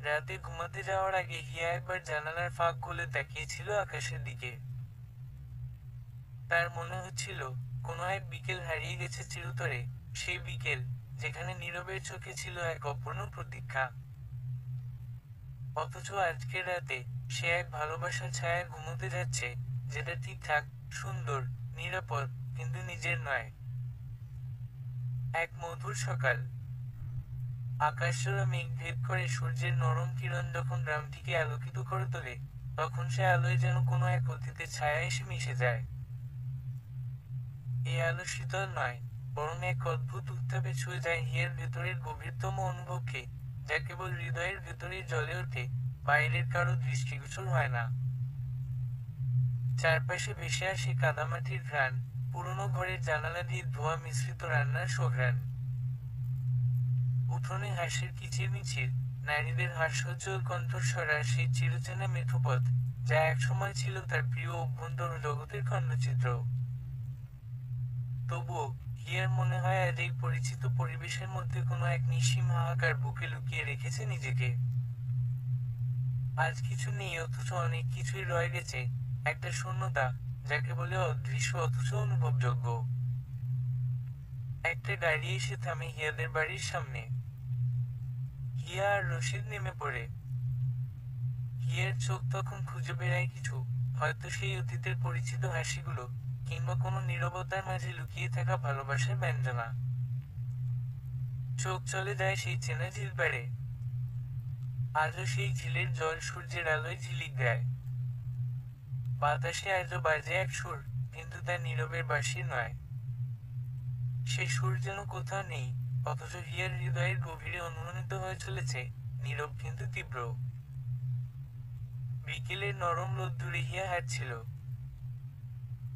রাতে ঘুমাতে যাওয়ার আগে হিয়া একবার জানালার ফাঁক খুলে তাকিয়েছিল আকাশের দিকে। তার মনে হচ্ছিল, কোনো এক বিকেল হারিয়ে গেছে চিরতরে, সেই বিকেল, যেখানে নীরবের চোখে ছিল এক অপূর্ণ প্রতীক্ষা। অথচ আজকের রাতে সে এক ভালোবাসার ছায়ায় ঘুমোতে যাচ্ছে, যেটা ঠিকঠাক, সুন্দর, নিরাপদ, কিন্তু নিজের নয়। এক মধুর সকাল। আকাশজোড়া মেঘ ভেদ করে সূর্যের নরম কিরণ যখন গ্রামটিকে আলোকিত করে তোলে, তখন সে আলোয় যেন কোনো এক অতীতের ছায়া এসে মিশে যায়। এই আলো শীতল নয়, বরং এক অদ্ভুত উত্তাপে ছুঁয়ে যায় হিয়ার ভেতরের গভীরতম অনুভবকে, যা কেবল হৃদয়ের ভেতরেই জ্বলে ওঠে, বাইরের কারো দৃষ্টিগোচর হয় না। চারপাশে ভেসে আসে কাদামাটির ঘ্রাণ, পুরনো ঘরের জানালা দিয়ে ধোঁয়া মিশ্রিত রান্নার সুঘ্রাণ। উঠোনে হাঁসের কিচিরমিচির, নারীদের হাস্যোজ্জ্বল কণ্ঠস্বর আর সেই চিরচেনা মেঠোপথ, যা একসময় ছিল তার প্রিয় অভ্যন্তর জগতের খণ্ডচিত্র। তবুও হিয়ার মনে হয় আজ এই পরিচিত পরিবেশের মধ্যে কোনো এক নিঃসীম হাহাকার বুকে লুকিয়ে রেখেছে নিজেকে। আজ কিছু নেই, অথচ অনেক কিছুই রয়ে গেছে, একটা শূন্যতা, যাকে বলে অদৃশ্য অথচ অনুভবযোগ্য। একটা গাড়ি এসে থামে হিয়াদের বাড়ির সামনে। হিয়া আর রশিদ নেমে পড়ে। হিয়ার চোখ তখন খুঁজে বেড়ায় কিছু, হয়তো সেই অতীতের পরিচিত হাসিগুলো, কিংবা কোনো নীরবতার মাঝে লুকিয়ে থাকা ভালোবাসার ব্যঞ্জনা। চোখ চলে যায় সেই চেনা ঝিল পাড়ে। আজও সেই ঝিলের জল সূর্যের আলোয় ঝিলিক দেয়। বাতাসে আজও বাজে এক সুর, কিন্তু তা নীরবের বাঁশি নয়। সে সুর যেন কোথাও নেই, অথচ হিয়ার হৃদয়ের গভীরে অনুরণিত হয়ে চলেছে, নীরব কিন্তু তীব্র। বিকেলের নরম রোদ্দুরে হিয়া হাঁটছিল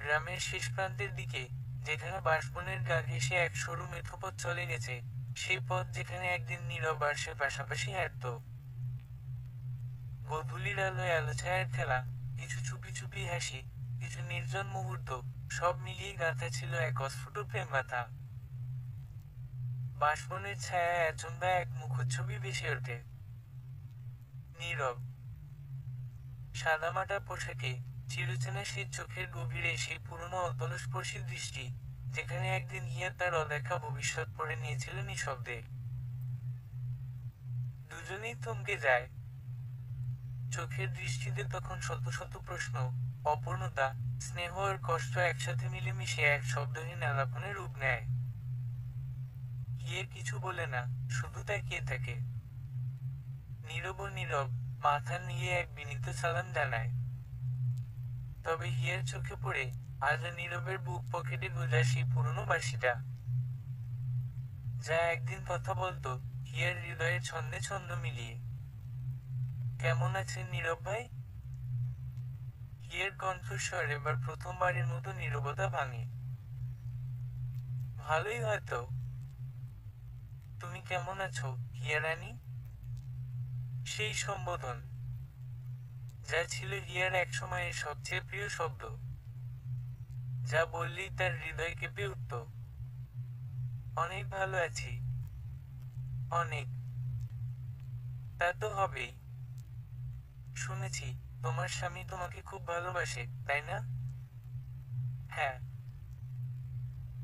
গ্রামের শেষ প্রান্তের দিকে, যেখানে বাঁশবনের গা ঘেঁষে এক সরু মেঠোপথ চলে গেছে, সেই পথ যেখানে একদিন নীরব আর সে পাশাপাশি হাঁটত। গধূলির আলোয় আলো ছায়ার খেলা, কিছু চুপি চুপি হাসি, কিছু নির্জন মুহূর্ত, সব মিলিয়ে গাঁথা ছিল এক অস্ফুট প্রেম গাথা। বাঁশবনের ছায়ায় আচমকা এক মুখচ্ছবি ভেসে ওঠে। নীরব, সাদামাটা পোশাকে, চিরচেনা সেই চোখের গভীরে সেই পুরনো অতলস্পর্শী দৃষ্টি, যেখানে একদিন হিয়া তার অদেখা ভবিষ্যৎ পড়ে নিয়েছিল নিঃশব্দে। দুজনেই থমকে যায়। চোখের দৃষ্টিতে তখন শত শত প্রশ্ন, অপূর্ণতা, স্নেহ আর কষ্ট একসাথে মিলেমিশে এক শব্দহীন আলাপনে রূপ নেয়। হিয়া কিছু বলে না, শুধু তাকিয়ে থাকে। নীরব ও নীরব, মাথা নিয়ে এক বিনীত সালাম জানায়। তবে হিয়ার চোখে পড়ে আজও নীরবের বুক পকেটে গোজা সেই পুরনো বাঁশিটা, যা একদিন কথা বলতো হিয়ার হৃদয়ের ছন্দে ছন্দ মিলিয়ে। কেমন আছেন নীরব ভাই? হিয়ার কণ্ঠস্বর এবার প্রথমবারের মতো নীরবতা ভাঙে। ভালোই হয়তো। তুমি কেমন আছো, হিয়া রানী? সেই সম্বোধন, যা ছিল হিয়ার এক সময়ের সবচেয়ে প্রিয় শব্দ, যা বললেই তার হৃদয় কেঁপে উঠত। অনেক ভালো আছি। অনেক। তা তো হবেই। শুনেছি তোমার স্বামী তোমাকে খুব ভালোবাসে, তাই না? হ্যাঁ,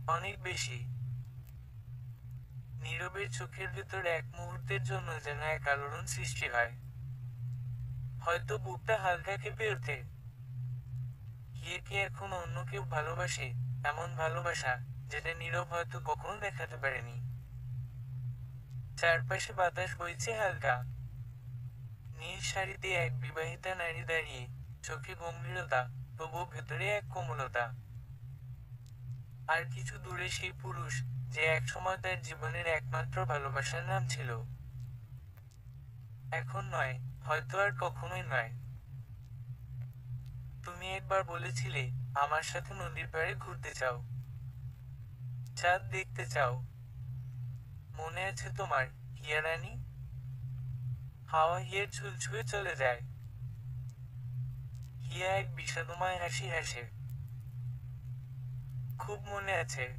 অনেক বেশি। নীরবের চোখের ভেতর এক মুহূর্তের জন্য যেন এক আলোড়ন সৃষ্টি হয়। হয়তো বুকটা হালকা কেঁপে ওঠে। কে এখন অন্য কেউ ভালোবাসে, এমন ভালোবাসা যেটা নীরব হয়তো কখনো দেখাতে পারেনি। চারপাশে বাতাস বইছে হালকা। নীল শাড়িতে এক বিবাহিতা নারী দাঁড়িয়ে, চোখে গম্ভীরতা, তবুও ভেতরে এক কোমলতা। আর কিছু দূরে সেই পুরুষ, যে একসময় তার জীবনের একমাত্র ভালোবাসার নাম ছিল। এখন নয়, হয়তো আর কখনোই নয়। তুমি একবার বলেছিলে, আমার সাথে নদীর পাড়ে ঘুরতে চাও, চাঁদ দেখতে চাও। মনে আছে তোমার, হিয়া রানী? হাওয়া হিয়ের ঝুল ছুঁয়ে চলে যায়। হিয়া এক বিষাদময় হাসি হাসে। খুব মনে আছে।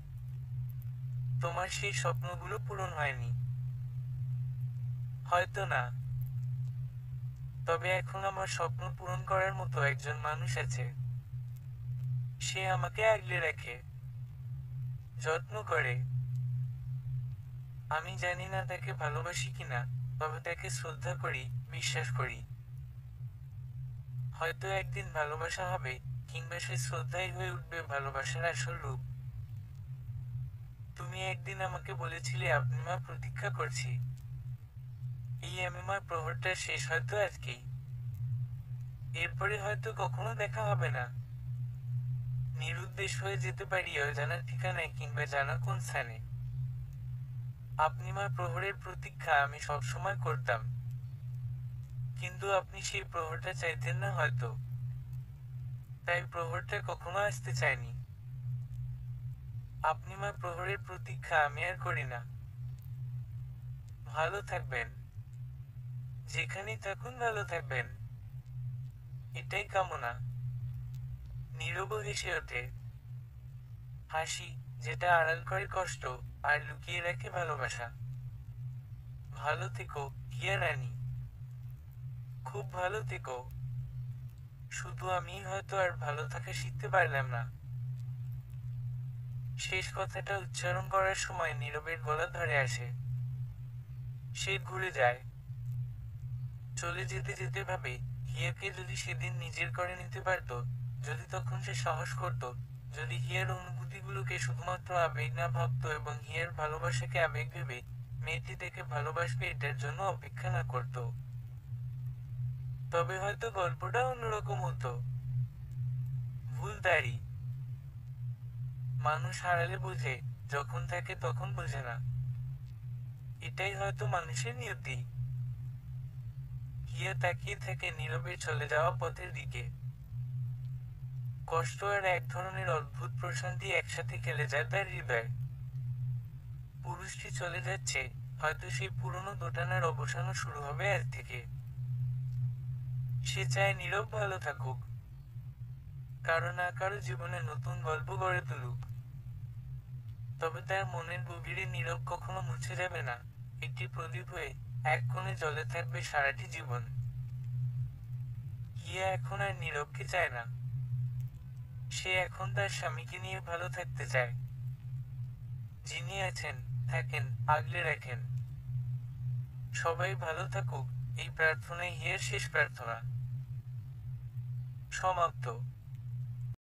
তোমার সেই স্বপ্নগুলো পূরণ হয়নি। হয়তো না। তবে এখন আমার স্বপ্ন পূরণ করার মতো একজন মানুষ আছে। সে আমাকে আগলে রাখে, যত্ন করে। আমি জানি না তাকে ভালোবাসি কিনা, তবে তাকে শ্রদ্ধা করি, বিশ্বাস করি। হয়তো একদিন ভালোবাসা হবে, কিংবা সে শ্রদ্ধাই হয়ে উঠবে ভালোবাসার আসল রূপ। তুমি একদিন আমাকে বলেছিলে, আপনি মা, প্রতীক্ষা করছি। এই আমি মা প্রহরটা শেষ হয়তো আজকেই। এরপরে হয়তো কখনো দেখা হবে না। নিরুদ্দেশ হয়ে যেতে পারি অজানা ঠিকানায়, কিংবা জানা কোন স্থানে। আপনি মা প্রহরের প্রতীক্ষা আমি সবসময় করতাম। কিন্তু আপনি সেই প্রহরটা চাইতেন না হয়তো। তাই প্রহরটা কখনো আসতে চায়নি। আপনি মা প্রহরের প্রতীক্ষা আমি আর করি না। ভালো থাকবেন। যেখানেই থাকুন ভালো থাকবেন। এটাই কামনা। নীরব হেসে ওঠে। হাসি, যেটা আড়াল করে কষ্ট, আর লুকিয়ে রাখে ভালোবাসা। ভালো থেকো, হিয়া রানী। খুব ভালো থেকো। শুধু আমি হয়তো আর ভালো থাকা শিখতে পারলাম না। শেষ কথাটা উচ্চারণ করার সময় নীরবের গলা ধরে আসে। সে ঘুরে যায়। চলে যেতে যেতে ভাবে, হিয়াকে যদি সেদিন নিজের করে নিতে পারত, যদি তখন সে সাহস করত, যদি হিয়ার অনুভূতিগুলোকে শুধুমাত্র আবেগ না ভাবত এবং হিয়ার ভালোবাসাকে আবেগ ভেবে মেয়েটি তাকে ভালোবাসবে এটার জন্য অপেক্ষা না করত, তবে হয়তো গল্পটা অন্যরকম হতো। ভুল দাঁড়ি। মানুষ হারালে বোঝে, যখন থাকে তখন বোঝে না। এটাই হয়তো মানুষের নিয়তি। হিয়া তাকিয়ে থাকে নীরবে চলে যাওয়া পথের দিকে। কষ্ট আর এক ধরনের অদ্ভুত প্রশান্তি একসাথে খেলে যায় তার হৃদয়ে। পুরুষটি চলে যাচ্ছে, হয়তো সেই পুরনো দোটানার অবসানও শুরু হবে আজ থেকে। সে চায় নীরব ভালো থাকুক, কারো না কারো জীবনে নতুন গল্প গড়ে তুলুক। তবে তার মনের গভীরে নীরব কখনো মুছে যাবে না। একটি প্রদীপ হয়ে এক কোণে জ্বলে থাকবে সারাটি জীবন। হিয়া এখন আর নীরবকে চায় না। সে এখন তার স্বামীকে নিয়ে ভালো থাকতে চায়। যিনি আছেন, থাকেন, আগলে রাখেন। সবাই ভালো থাকুক, এই প্রার্থনাই হিয়ার শেষ প্রার্থনা। সমাপ্ত।